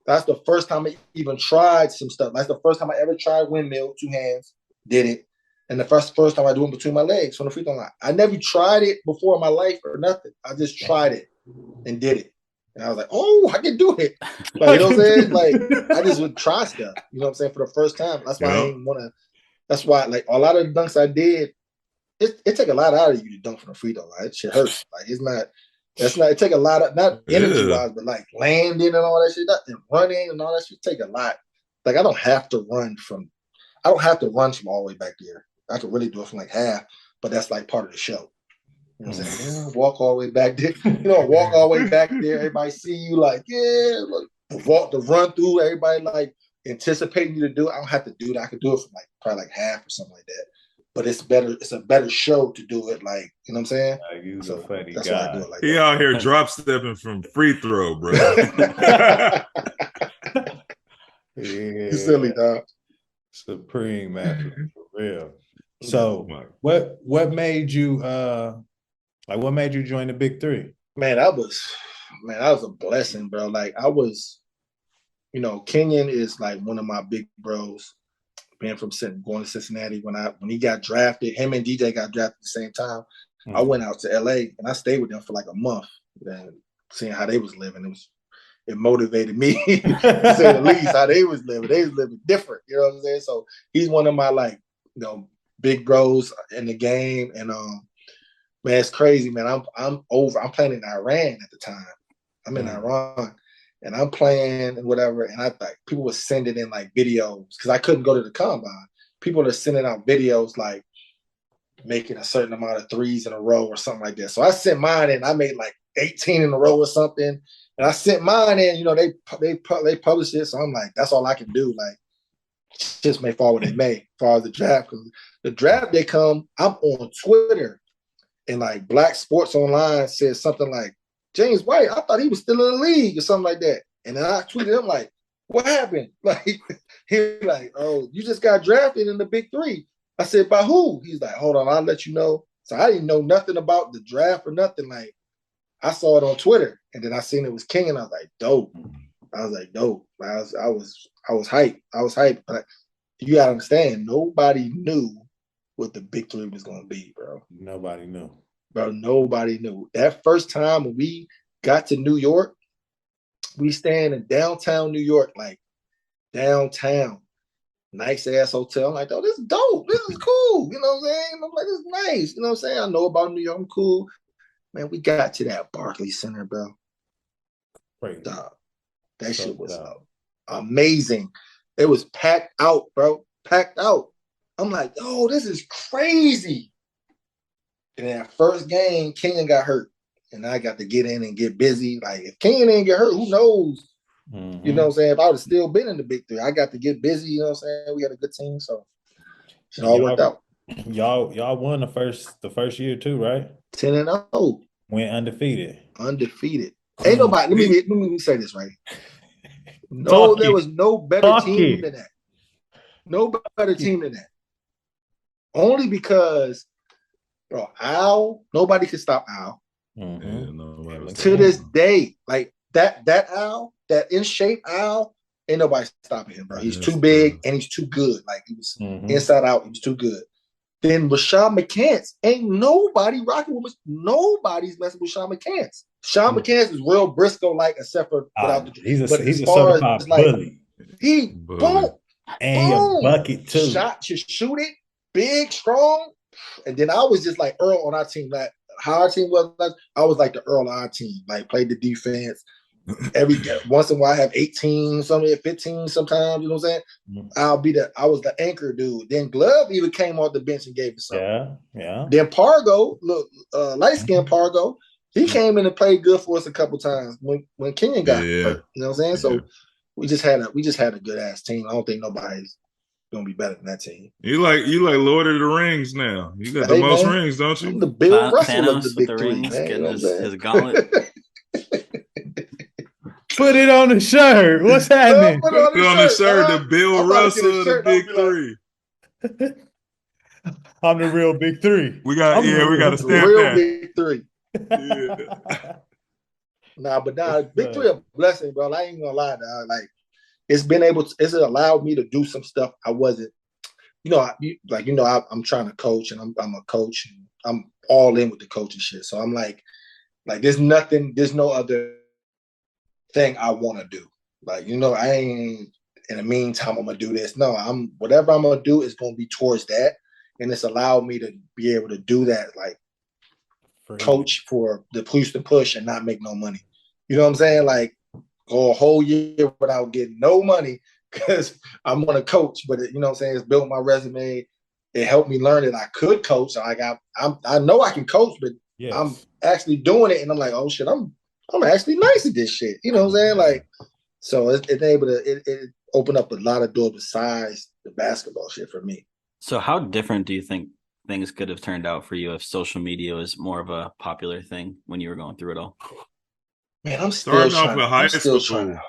That's the first time I even tried some stuff. That's the first time I ever tried windmill, 2 hands, did it. And the first time I do it between my legs from the free throw line. I never tried it before in my life or nothing. I just tried it and did it. And I was like, oh, I can do it. Like, you know what I'm saying? Like, I just would try stuff, you know what I'm saying, for the first time. That's why I ain't want to, that's why, like, a lot of the dunks I did, it take a lot out of you to dunk from the free throw line. It shit hurts. Like, it take a lot of, not energy-wise, but, like, landing and all that shit, and running and all that shit take a lot. Like, I don't have to run from all the way back there. I could really do it from, like, half, but that's, like, part of the show. You know what I'm saying? Yeah, walk all the way back there. Walk all the way back there. Everybody see you like, walk the run through. Everybody like anticipating you to do it. I don't have to do that. I could do it from like probably like half or something like that. But it's better. It's a better show to do it like, you know what I'm saying? Like, you so funny that's guy. why I do it like he that. out here drop stepping from free throw, bro. You silly dog. Supreme master for real. So what made you what made you join the Big Three? Man, that was a blessing, bro. Like I was, Kenyon is like one of my big bros. Being from going to Cincinnati when he got drafted, him and DJ got drafted at the same time. I went out to LA and I stayed with them for like a month. And seeing how they was living, it motivated me to say the least. How they was living different. You know what I'm saying? So he's one of my big bros in the game, and man, it's crazy, man. I'm playing in Iran at the time. I'm in Iran, and I'm playing and whatever. And I thought people were sending in like videos because I couldn't go to the combine. People are sending out videos like making a certain amount of threes in a row or something like that. So I sent mine in. I made like 18 in a row or something, and I sent mine in. They published it, so I'm like, that's all I can do. Like, just may fall where they may, as far as the draft. Because the draft day come, I'm on Twitter, and like Black Sports Online says something like, James White, I thought he was still in the league or something like that. And then I tweeted him like, what happened? Like, he's like, oh, you just got drafted in the Big Three. I said, by who? He's like, hold on, I'll let you know. So I didn't know nothing about the draft or nothing. Like, I saw it on Twitter, and then I seen it was King, and I was like, dope. I was hyped. But you gotta understand, nobody knew what the Big Three was gonna be, bro. Nobody knew. Bro, nobody knew. That first time when we got to New York, we staying in downtown New York, like downtown, nice ass hotel. I'm like, oh, this is dope. This is cool. You know what I'm saying? I'm like, this is nice. You know what I'm saying? I know about New York. I'm cool. Man, we got to that Barclays Center, bro. Great. Dog. That shit was amazing. It was packed out, bro. Packed out. I'm like, oh, this is crazy. And that first game, Kenyon got hurt. And I got to get in and get busy. Like, if Kenyon didn't get hurt, who knows? You know what I'm saying? If I would have still been in the big three, I got to get busy. You know what I'm saying? We had a good team, so it all worked out. Y'all won the first year too, right? 10-0. Went undefeated. Ain't nobody. Let me say this right. No, there was no better team than that. No better team than that. Only because, bro, Al, nobody could stop Al. To this day, like that Al, that in shape Al, ain't nobody stopping him, bro. He's too big and he's too good. Like, he was inside out, he was too good. Then Rashad McCants, ain't nobody rocking with nobody's messing with Sean McCants. Sean McCants is real Briscoe-like, except for without the. He's a certified bully. He boom and a bucket too. Shot, just shoot it, big, strong. And then I was just like Earl on our team. Like how our team was, I was like the Earl on our team. Like, played the defense. Every once in a while, I have 18, some 15 sometimes. You know what I'm saying? I was the anchor dude. Then Glove even came off the bench and gave us something. Yeah. Then Pargo, look, light skinned Pargo, he came in and played good for us a couple times when Kenyon got hurt. You know what I'm saying? So we just had a good ass team. I don't think nobody's gonna be better than that team. You like Lord of the Rings now. You got the most rings, don't you? I'm the Bill Russell of the big the three, rings, man. You know his gauntlet. Put it on the shirt. What's happening? Put it on the shirt. The Bill Russell of the big three. I'm the real big three. We got to stamp real that. Big three. Big three a blessing, bro. I ain't gonna lie, dog. Like, it's allowed me to do some stuff I wasn't. I'm trying to coach, and I'm a coach, and I'm all in with the coaching shit. So I'm like there's no other thing I want to do. Like, I ain't in the meantime I'm gonna do this. No, whatever I'm gonna do is gonna be towards that, and it's allowed me to be able to do that. Like, coach for the Houston Push and not make no money. You know what I'm saying? Like, go a whole year without getting no money because I'm gonna coach. But you know what I'm saying? It's built my resume. It helped me learn that I could coach. So I know I can coach, but I'm actually doing it, and I'm like, oh shit, I'm actually nice at this shit. You know what I'm saying? Like, so it's able to it opened up a lot of doors besides the basketball shit for me. So how different do you think things could have turned out for you if social media was more of a popular thing when you were going through it all? Man, I'm still trying to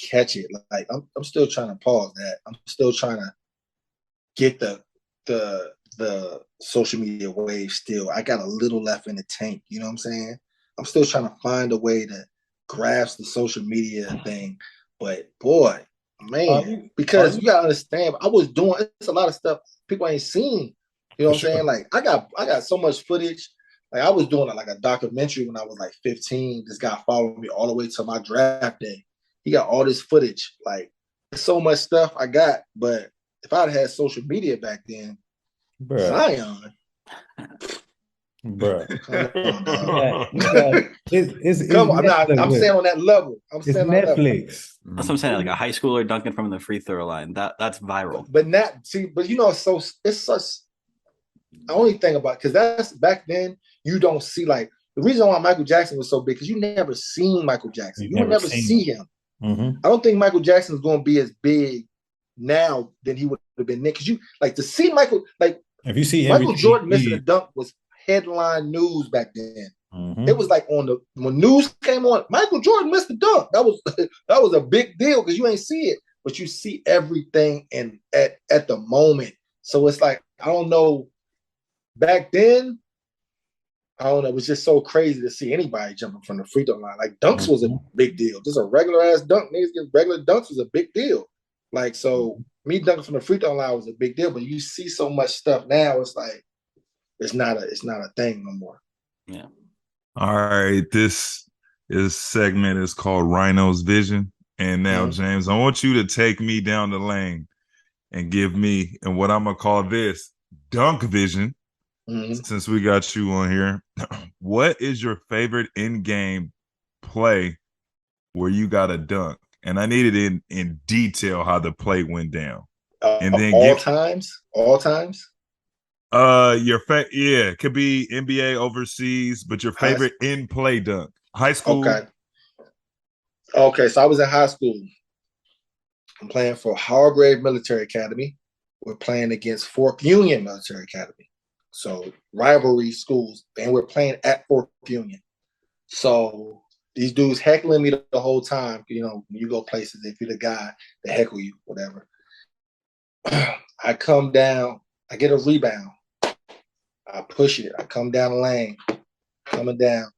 catch it. Like, I'm still trying to pause that. I'm still trying to get the social media wave still. I got a little left in the tank. You know what I'm saying? I'm still trying to find a way to grasp the social media thing. But boy, man, because you gotta understand, I was doing it's a lot of stuff people ain't seen. You know what I'm saying? Like, I got so much footage. Like, I was doing like a documentary when I was like 15. This guy followed me all the way to my draft day. He got all this footage. Like, there's so much stuff I got. But if I'd had social media back then, Zion. Bro, come on! I'm saying on that level. It's Netflix. That's what I'm saying. Like a high schooler dunking from the free throw line. That's viral. But so it's such. The only thing about, because that's back then, you don't see, like, the reason why Michael Jackson was so big because you never seen Michael Jackson. You would never see him. I don't think Michael Jackson is going to be as big now than he would have been then. Because you like to see Michael, like, if you see Michael Jordan missing a dunk was headline news back then. It was like when news came on, Michael Jordan missed the dunk. That was a big deal because you ain't see it, but you see everything and at the moment. So it's like, I don't know. Back then, I don't know. It was just so crazy to see anybody jumping from the free throw line. Like, dunks was a big deal. Just a regular ass dunk, niggas get regular dunks was a big deal. Like, so me dunking from the free throw line was a big deal. But you see so much stuff now, it's like it's not a thing no more. Yeah. All right, this segment is called Rhino's Vision, and now James, I want you to take me down the lane and give me and what I'm gonna call this dunk vision. Since we got you on here, what is your favorite in-game play where you got a dunk? And I need it in detail how the play went down. And then All times. it could be NBA overseas, but your favorite in play dunk, high school. Okay. So I was in high school. I'm playing for Hargrave Military Academy. We're playing against Fork Union Military Academy. So rivalry schools, and we're playing at Fork Union. So these dudes heckling me the whole time. You know, when you go places, if you're the guy, they heckle you, whatever. I come down, I get a rebound. I push it. I come down the lane, coming down.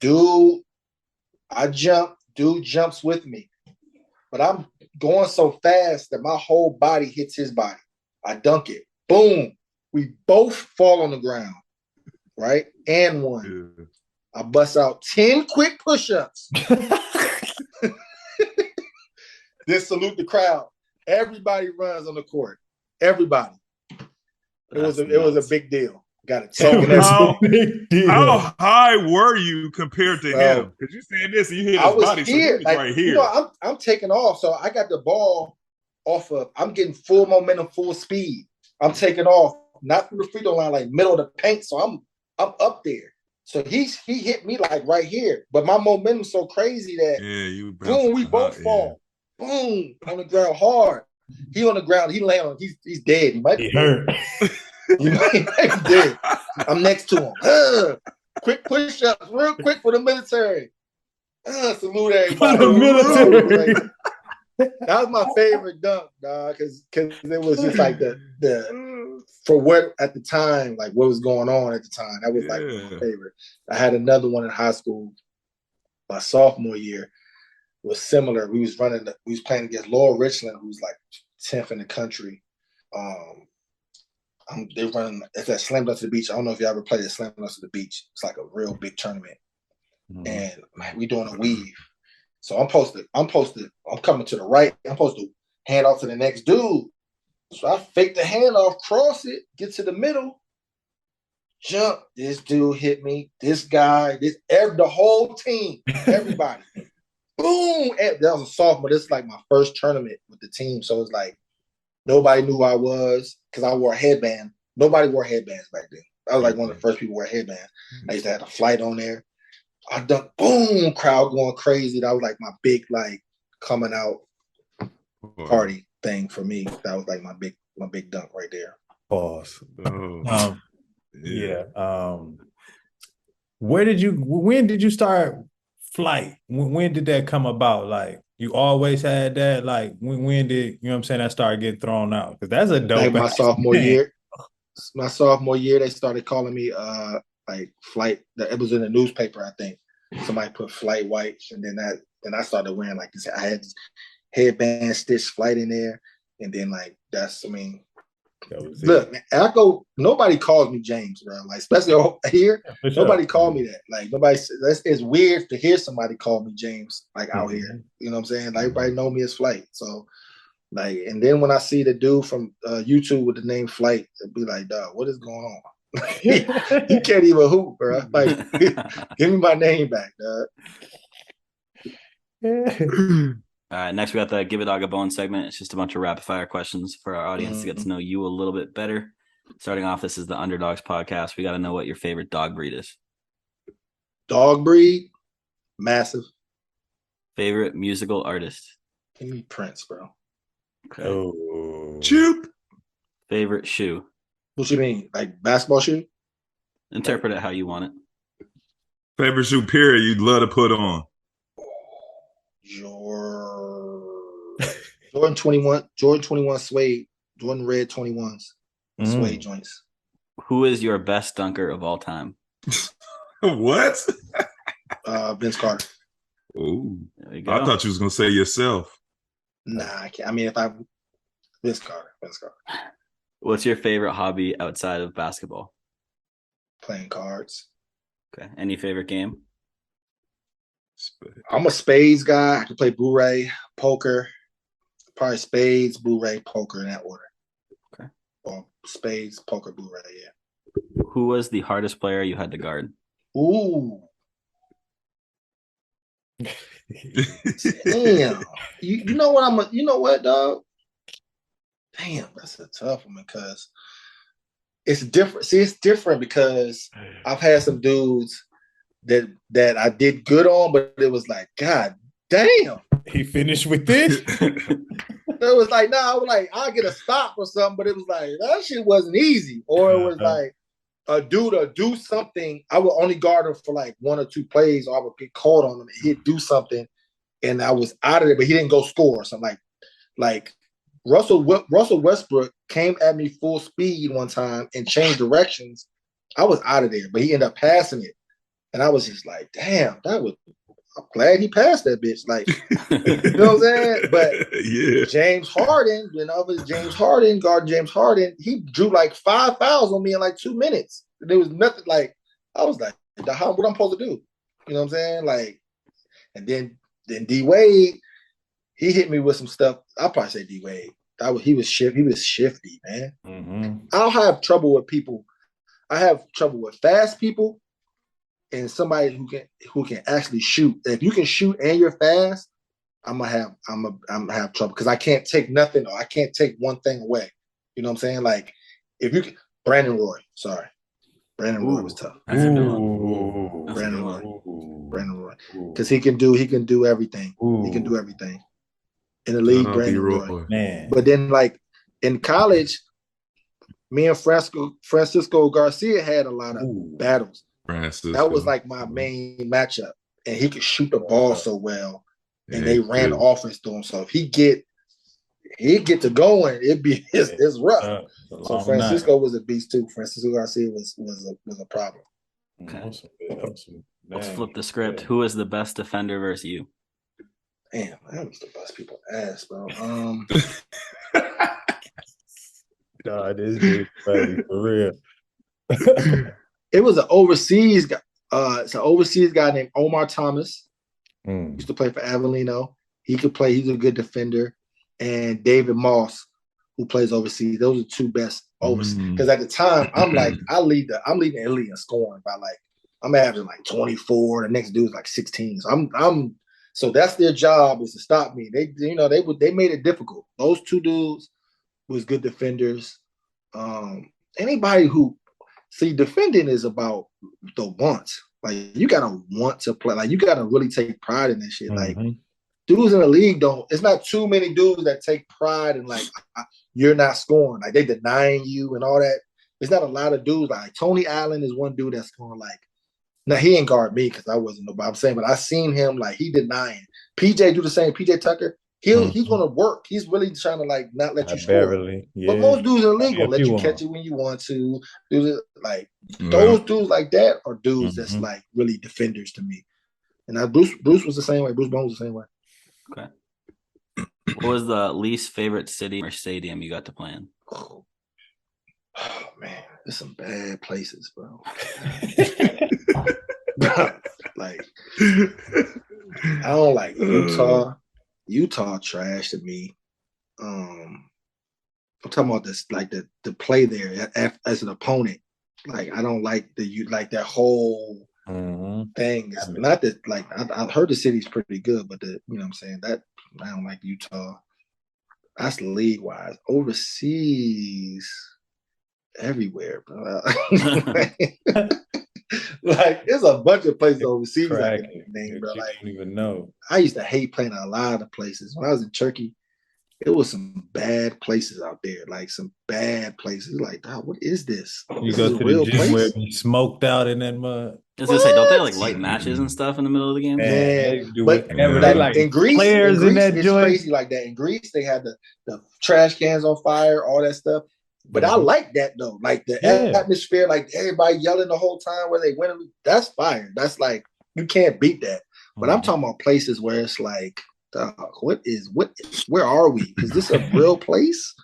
Dude, I jump. Dude jumps with me. But I'm going so fast that my whole body hits his body. I dunk it. Boom. We both fall on the ground, right? And one. Yeah. I bust out 10 quick push-ups. Then salute the crowd. Everybody runs on the court. Everybody. It was a big deal. Got it. So how high were you compared to him? Because you saying this and you hit his body, so he was right here. You know, I'm taking off, so I got the ball off of. I'm getting full momentum, full speed. I'm taking off, not through the free throw line, like middle of the paint. So I'm up there. So he hit me like right here, but my momentum's so crazy that boom, we both fall. Boom, on the ground hard. He on the ground. He land on. He's dead. He might be hurt. He might be dead. I'm next to him. Quick push-ups, real quick for the military. Salute everybody. For the military. That was my favorite dunk, dog, because it was just like the for what at the time, like what was going on at the time. That was like my favorite. I had another one in high school, my sophomore year. It was similar. We was playing against Lower Richland, who's like 10th in the country. They're running. It's that Slam Dunk to the Beach. I don't know if you ever played at Slam Dunk to the Beach. It's like a real big tournament, and man, we doing a weave. So I'm coming to the right. I'm supposed to hand off to the next dude. So I fake the handoff, cross it, get to the middle, jump. This dude hit me. This guy, the whole team, everybody. Boom! That was a sophomore. This is like my first tournament with the team. So it's like nobody knew who I was because I wore a headband. Nobody wore headbands back then. I was like one of the first people to wear headbands. I used to have a flight on there. I done, boom, crowd going crazy. That was like my big, like, coming out party thing for me. That was like my big dunk right there. Pause. When did you start flight? When did that come about? Like, you always had that? Like, when did, you know what I'm saying, that started getting thrown out? Because that's a dope. Like my sophomore year. My sophomore year, they started calling me like flight. It was in the newspaper, I think. Somebody put flight whites, and then I started wearing like this. I had this headband stitched flight in there, and then like look, man, nobody calls me James, bro. Like especially here, nobody called me that. Like nobody. It's weird to hear somebody call me James like out here. You know what I'm saying? Like everybody know me as Flight. So like, and then when I see the dude from YouTube with the name Flight, it'd be like, dog, what is going on? He can't even hoop, bro. Like, give me my name back, dog. All right, next we got the Give a Dog a Bone segment. It's just a bunch of rapid fire questions for our audience to get to know you a little bit better. Starting off, this is the Underdogs podcast. We got to know what your favorite dog breed is. Dog breed? Massive. Favorite musical artist? Give me Prince, bro. Okay. Oh. Choop. Favorite shoe? What you mean? Like basketball shoe? Interpret it how you want it. Favorite shoe, period, you'd love to put on? Jordan 21 suede, Jordan red 21s, suede joints. Who is your best dunker of all time? What? Vince Carter. Oh, I thought you was gonna say yourself. Nah, I can't. I mean, if I Vince Carter. What's your favorite hobby outside of basketball? Playing cards. Okay. Any favorite game? I'm a spades guy. I can play Blu-ray, poker, probably spades, Blu-ray, poker in that order. Okay. Or spades, poker, Blu-ray, yeah. Who was the hardest player you had to guard? Ooh. Damn. You know what, dog? damn, that's a tough one because it's different. See, it's different because I've had some dudes that I did good on, but it was like, God damn. He finished with this. It was like, nah, I was like, I'll get a stop or something, but it was like that shit wasn't easy. Or it was like a dude to do something. I would only guard him for like 1 or 2 plays, or I would get called on him and he'd do something, and I was out of there, but he didn't go score. So I'm like Russell Westbrook came at me full speed one time and changed directions. I was out of there, but he ended up passing it. And I was just like, damn, I'm glad he passed that bitch. Like, you know what I'm saying? But yeah, James Harden, guard James Harden, he drew like 5 fouls on me in like 2 minutes. There was nothing like, I was like, what I'm supposed to do? You know what I'm saying? Like, and then D Wade, he hit me with some stuff. I'll probably say D Wade. He was shifty, man. Mm-hmm. I don't have trouble with people. I have trouble with fast people and somebody who can actually shoot. If you can shoot and you're fast, I'm gonna have trouble because I can't take nothing, or I can't take one thing away. You know what I'm saying? Like if you can, Brandon Roy Roy was tough. That's a good one. Brandon Roy, because he can do everything. He can do everything in the league. Brandon Roy, man. But then like in college, me and Francisco Garcia had a lot of battles. That was like my main matchup, and he could shoot the ball so well, and they ran the offense through him. So if he'd get to going, it's rough. So Francisco was a beast too. Francisco Garcia was a problem. Okay. Let's flip the script. Who is the best defender versus you? Damn, that was the best people ass, bro. God, this dude funny for real. It was an overseas guy. It's an overseas guy named Omar Thomas. Used to play for Avellino. He could play. He's a good defender. And David Moss, who plays overseas. Those are 2 best overseas. Because at the time, I'm leading Italy in scoring by like, I'm averaging like 24. The next dude's like 16. So so that's their job, is to stop me. They made it difficult. Those 2 dudes was good defenders. Anybody who defending is about the wants. Like you gotta want to play. Like you gotta really take pride in this shit. Like dudes in the league it's not too many dudes that take pride in like you're not scoring. Like they denying you and all that. There's not a lot of dudes. Like Tony Allen is one dude that's going like, now he ain't guard me because I wasn't nobody. I'm saying, but I seen him like he denying. PJ do the same. PJ Tucker. He's gonna work. He's really trying to like not let you score. But most dudes in the league will let you catch it when you want to. Those dudes like that are dudes that's like really defenders to me. And Bruce was the same way. Bruce Bones was the same way. Okay. What was the least favorite city or stadium you got to play in? Oh man, there's some bad places, bro. Like I don't like Utah. Utah trash to me. I'm talking about this, like the play there as an opponent. Like I don't like that whole thing. It's not that like I've heard the city's pretty good, but you know what I'm saying, that I don't like Utah. That's league wise. Overseas, everywhere, bro. Like there's a bunch of places overseas I can name, bro. Like don't even know. I used to hate playing a lot of places. When I was in Turkey, it was some bad places out there. Like some bad places. Like, what is this? You this go is to a real the gym place? where you smoked out in that mud. I was gonna say, don't they like light matches and stuff in the middle of the game? Man, but like in Greece, players in that it's crazy like that. In Greece, they had the trash cans on fire, all that stuff. But I like that though. Like the atmosphere, like everybody yelling the whole time where they win. That's fire. That's like you can't beat that. But I'm talking about places where it's like, where are we? Is this a real place?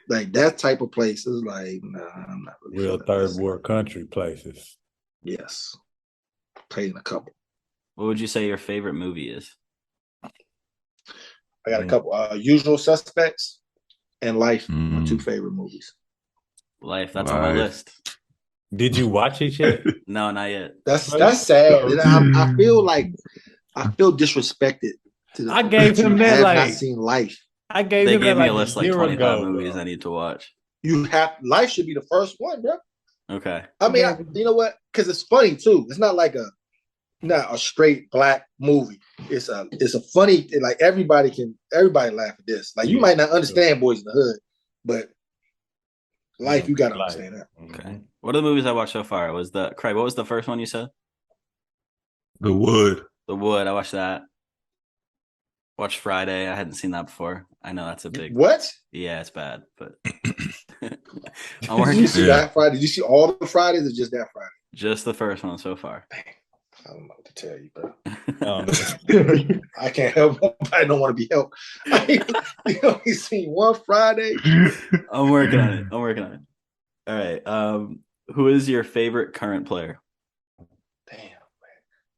Like that type of place is like, nah, I'm not really real third world country places. Yes, played in a couple. What would you say your favorite movie is? I got a couple. Usual Suspects and Life are 2 favorite movies. Life, that's on my list. Did you watch it yet? No, not yet. That's sad. I feel disrespected. I gave him that. Have like not seen Life. I gave They him gave that me like a a list like year 25 ago, movies bro. I need to watch. Life should be the first one, bro. Okay. I mean, you know what? Because it's funny too. It's not like not a straight black movie. It's a funny, like everybody laugh at this. Like you might not understand Boys in the Hood, but life, you gotta understand that. Okay. What are the movies I watched so far? Craig, what was the first one you said? The Wood. The Wood. I watched that. Watched Friday. I hadn't seen that before. I know that's a big What? Yeah, it's bad, but I'm Did you see Yeah. that Friday? Did you see all the Fridays or just that Friday? Just the first one so far. I don't know what to tell you, bro. Um, I can't help. I don't want to be helped. You only seen one Friday. I'm working on it. All right. Who is your favorite current player? Damn, man.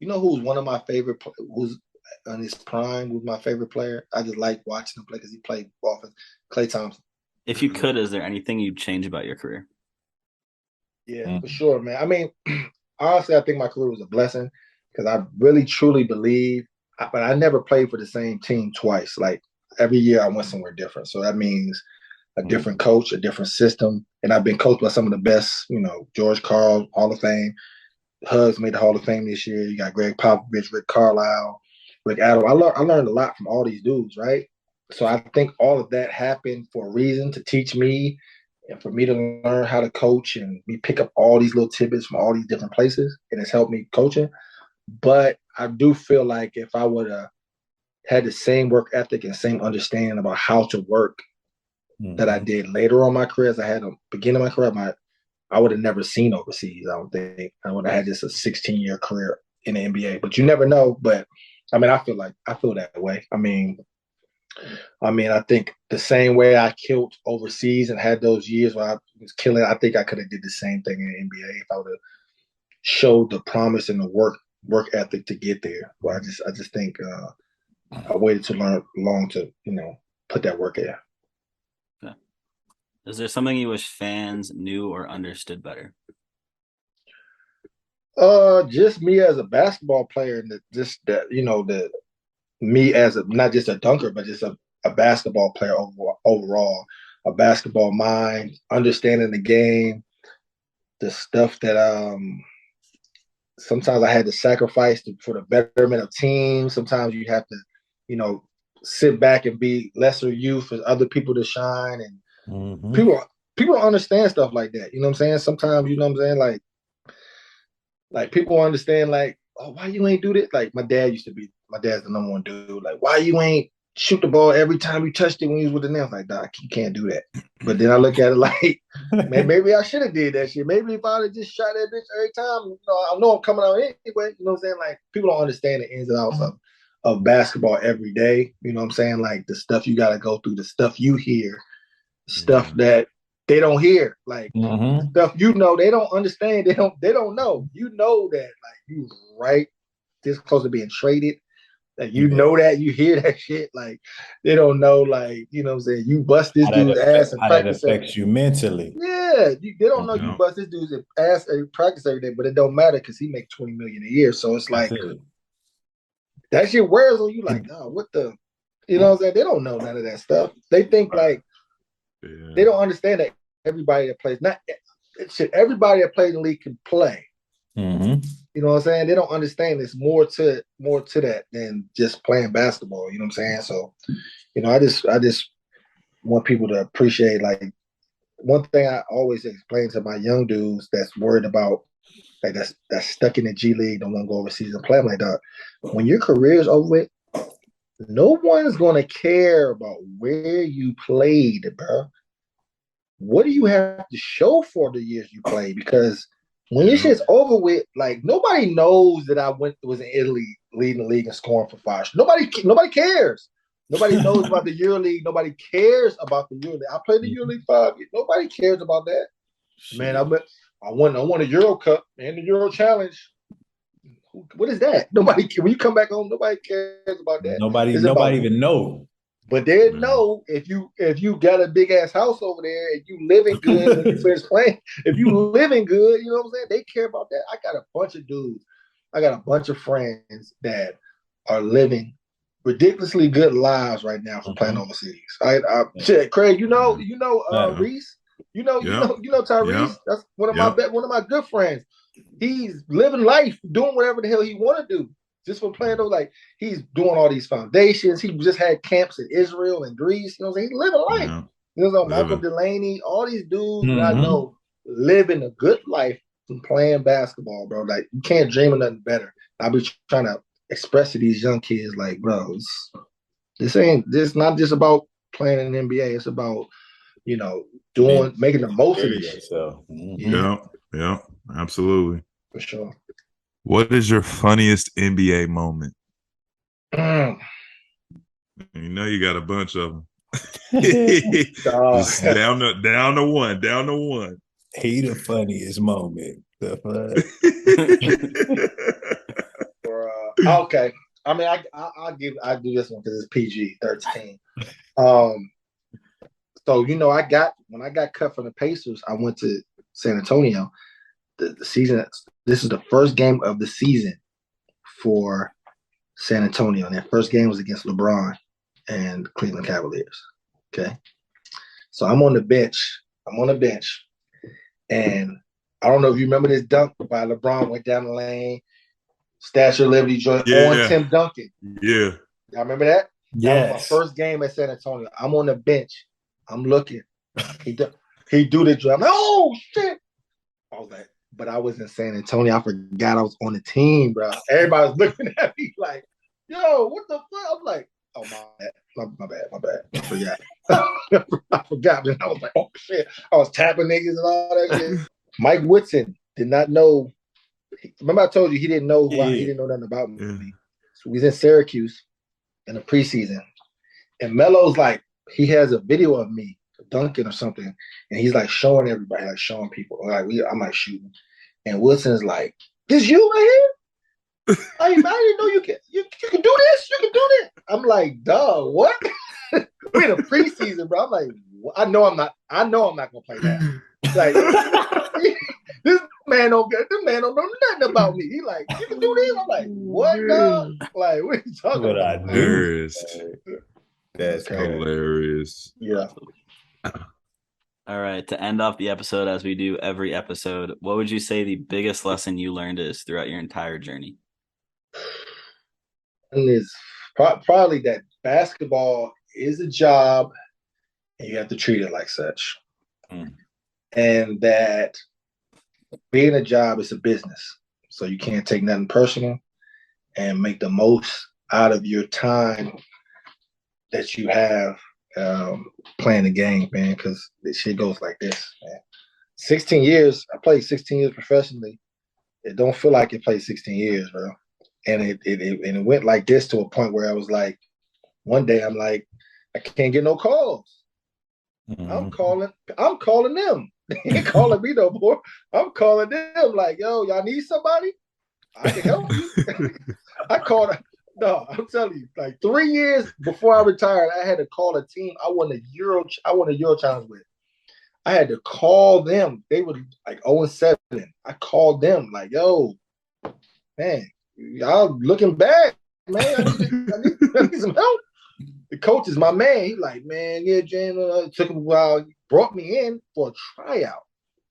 You know who's one of my favorite? Who's on his prime? Who's my favorite player? I just like watching him play because he played offense. Klay Thompson. If you could, is there anything you'd change about your career? Yeah, for sure, man. I mean, honestly, I think my career was a blessing because I really truly believe. But I never played for the same team twice. Like every year, I went somewhere different. So that means a different coach, a different system, and I've been coached by some of the best. You know, George Karl, Hall of Fame. Hugs made the Hall of Fame this year. You got Greg Popovich, Rick Carlisle, Rick Adams. I learned a lot from all these dudes, right? So I think all of that happened for a reason to teach me and for me to learn how to coach and me pick up all these little tidbits from all these different places, and it's helped me coaching. But I do feel like if I would have had the same work ethic and same understanding about how to work that I did later on in my career as I had at the beginning of my career, I would have never seen overseas. I don't think I would have had just a 16-year career in the NBA. But you never know. But I mean, I feel that way. I mean, I think the same way I killed overseas and had those years where I was killing, I think I could have did the same thing in the NBA if I would have showed the promise and the work ethic to get there. Well, I just think I waited too long to put that work in. Okay. Is there something you wish fans knew or understood better? Just me as a basketball player, and me as not just a dunker, but just a basketball player overall, a basketball mind, understanding the game, the stuff that sometimes I had to sacrifice for the betterment of teams. Sometimes you have to, sit back and be lesser you for other people to shine, and people don't understand stuff like that. You know what I'm saying? Sometimes, you know what I'm saying, like people understand, like, oh, why you ain't do this? Like my dad's the number one dude. Like, why you ain't shoot the ball every time you touched it when you was with the nails? Like, Doc, you can't do that. But then I look at it like, man, maybe I should have did that shit. Maybe if I'd have just shot that bitch every time, I know I'm coming out anyway. You know what I'm saying? Like, people don't understand the ins and outs of basketball every day. You know what I'm saying? Like the stuff you got to go through, the stuff you hear, stuff that they don't hear, like stuff they don't understand. They don't know. You know that, like, you right this close to being traded. Like, that you hear that shit. Like, they don't know, like, you know what I'm saying, you bust this dude's ass in practice. How that affects you mentally. Yeah, they don't know you bust this dude's ass in practice every day, but it don't matter because he makes $20 million a year. So it's like that shit wears on you. Like, oh, what the, you know what I'm saying? They don't know none of that stuff. They think like they don't understand that everybody that plays everybody that plays in the league can play. You know what I'm saying? They don't understand there's more to that than just playing basketball. You know what I'm saying? So, I just want people to appreciate, like, one thing I always explain to my young dudes that's worried about, like, that's stuck in the G League, don't want to go overseas and play. I'm like, dog, when your career is over with, no one's gonna care about where you played, bro. What do you have to show for the years you played? Because when your shit's over with, like, nobody knows that I was in Italy leading the league and scoring for 5. Nobody cares. Nobody knows about the EuroLeague. Nobody cares about the EuroLeague. I played the EuroLeague 5 years. Nobody cares about that. Man, I won a Euro Cup and the Euro Challenge. What is that? Nobody. When you come back home, nobody cares about that. Nobody even know. But they know if you got a big ass house over there and you living good when you finish playing, if you living good, you know what I'm saying? They care about that. I got a bunch of dudes. I got a bunch of friends that are living ridiculously good lives right now for playing overseas. Shit, Craig, Reese, Tyrese. Yep. That's one of Yep. one of my good friends. He's living life, doing whatever the hell he want to do, just for playing those. Like he's doing all these foundations. He just had camps in Israel and Greece. You know what I'm saying? He's living life. Yeah. You know, Michael Delaney, all these dudes that I Mhm. know living a good life from playing basketball, bro. Like you can't dream of nothing better. I be trying to express to these young kids, like, bro, this not just about playing in the NBA. It's about making the most of this shit. Mhm. Yeah. Absolutely. For sure. What is your funniest NBA moment? Mm. You know you got a bunch of them. Dog. Just down to one. He the funniest moment. The Okay. I mean, I'll do this one because it's PG-13. So when I got cut from the Pacers, I went to San Antonio. The season. This is the first game of the season for San Antonio, and that first game was against LeBron and Cleveland Cavaliers. Okay, so I'm on the bench, and I don't know if you remember this dunk by LeBron, went down the lane, Statue of Liberty joint on Tim Duncan. Yeah. Y'all remember that? Yes. That was my first game at San Antonio. I'm on the bench. I'm looking. He do the drive. I'm like, oh shit! I was like, but I was in San Antonio. I forgot I was on the team, bro. Everybody was looking at me like, yo, what the fuck? I'm like, oh my bad. I forgot. I forgot. And I was like, oh shit. I was tapping niggas and all that shit. Mike Woodson did not know. Remember I told you he didn't know he didn't know nothing about me. Yeah. So we was in Syracuse in the preseason. And Melo's like, he has a video of me dunking or something, and he's like showing everybody, like showing people. Like I'm like shooting. And Wilson's like, this you right here? I didn't know you can do this. You can do this. I'm like, dog, what? We're in a preseason, bro. I'm like, I know I'm not gonna play that. Like this man don't know nothing about me. He like, you can do this. I'm like, what, dog? Like, what are you talking What about? I do. Hilarious. That's Okay. Hilarious. Yeah. All right, to end off the episode as we do every episode, what would you say the biggest lesson you learned is throughout your entire journey? And it's probably that basketball is a job and you have to treat it like such. And that being a job is a business. So you can't take nothing personal and make the most out of your time that you have playing the game, man, because this shit goes like this, man. 16 years, I played 16 years professionally. It don't feel like it played 16 years, bro. And it went like this to a point where I was like, one day I'm like, I can't get no calls. I'm calling them. They ain't calling me no more. I'm calling them like, yo, y'all need somebody? I can help you. I called. No, I'm telling you, like 3 years before I retired, I had to call a team I won a Euro challenge with. I had to call them. They were like 0-7. I called them like, yo, man, y'all looking bad, man. I need some help. The coach is my man. He like, man, yeah, Jan, it took him a while. He brought me in for a tryout.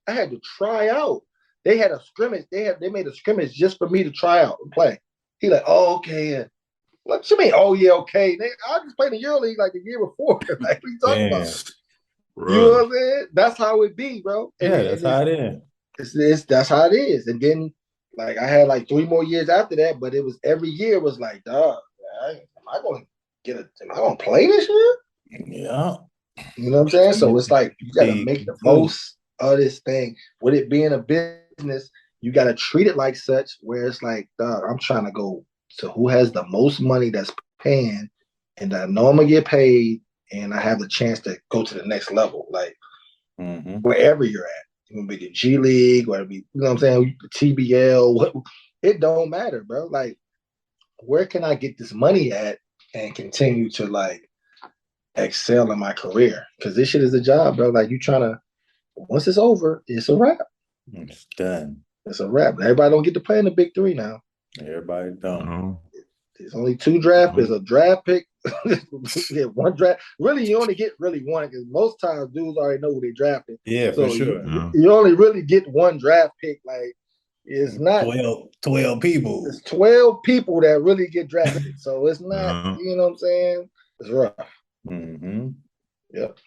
I had to try out. They had a scrimmage. They made a scrimmage just for me to try out and play. He like, oh, okay, yeah. What you mean? Oh, yeah, okay. I just played in EuroLeague like the year before. Like, what are you talking about? Right. You know what I'm saying? That's how it be, bro. That's how it is. That's how it is. And then, like, I had like 3 more years after that, but it was every year was like, dog, am I going to play this year? Yeah. You know what I'm saying? So it's like, you got to make the most of this thing. With it being a business, you got to treat it like such, where it's like, dog, I'm trying to go to who has the most money that's paying, and I know I'm going to get paid, and I have the chance to go to the next level, like wherever you're at. It can be the G League, whether it be, you know what I'm saying, TBL, it don't matter, bro. Like, where can I get this money at and continue to like excel in my career? Because this shit is a job, bro. Like, you trying to, once it's over, it's a wrap. It's done. It's a wrap. Everybody don't get to play in the big 3 now. Everybody don't. There's only 2 drafts. There's a draft pick. You get 1 draft. Really, you only get really 1 because most times dudes already know who they drafted. Yeah, so for sure. You only really get 1 draft pick. Like it's not 12 people. It's 12 people that really get drafted. So it's not, you know what I'm saying? It's rough. Mm-hmm. Yep.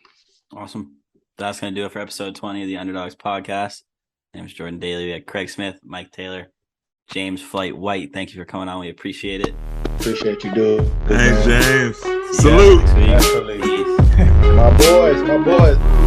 Awesome. That's going to do it for episode 20 of the Underdogs podcast. My name is Jordan Daly. We had Craig Smith, Mike Taylor, James Flight White. Thank you for coming on. We appreciate it. Appreciate you, dude. Thanks, James. See you Salute. guys next week. Absolutely. Peace. My boys.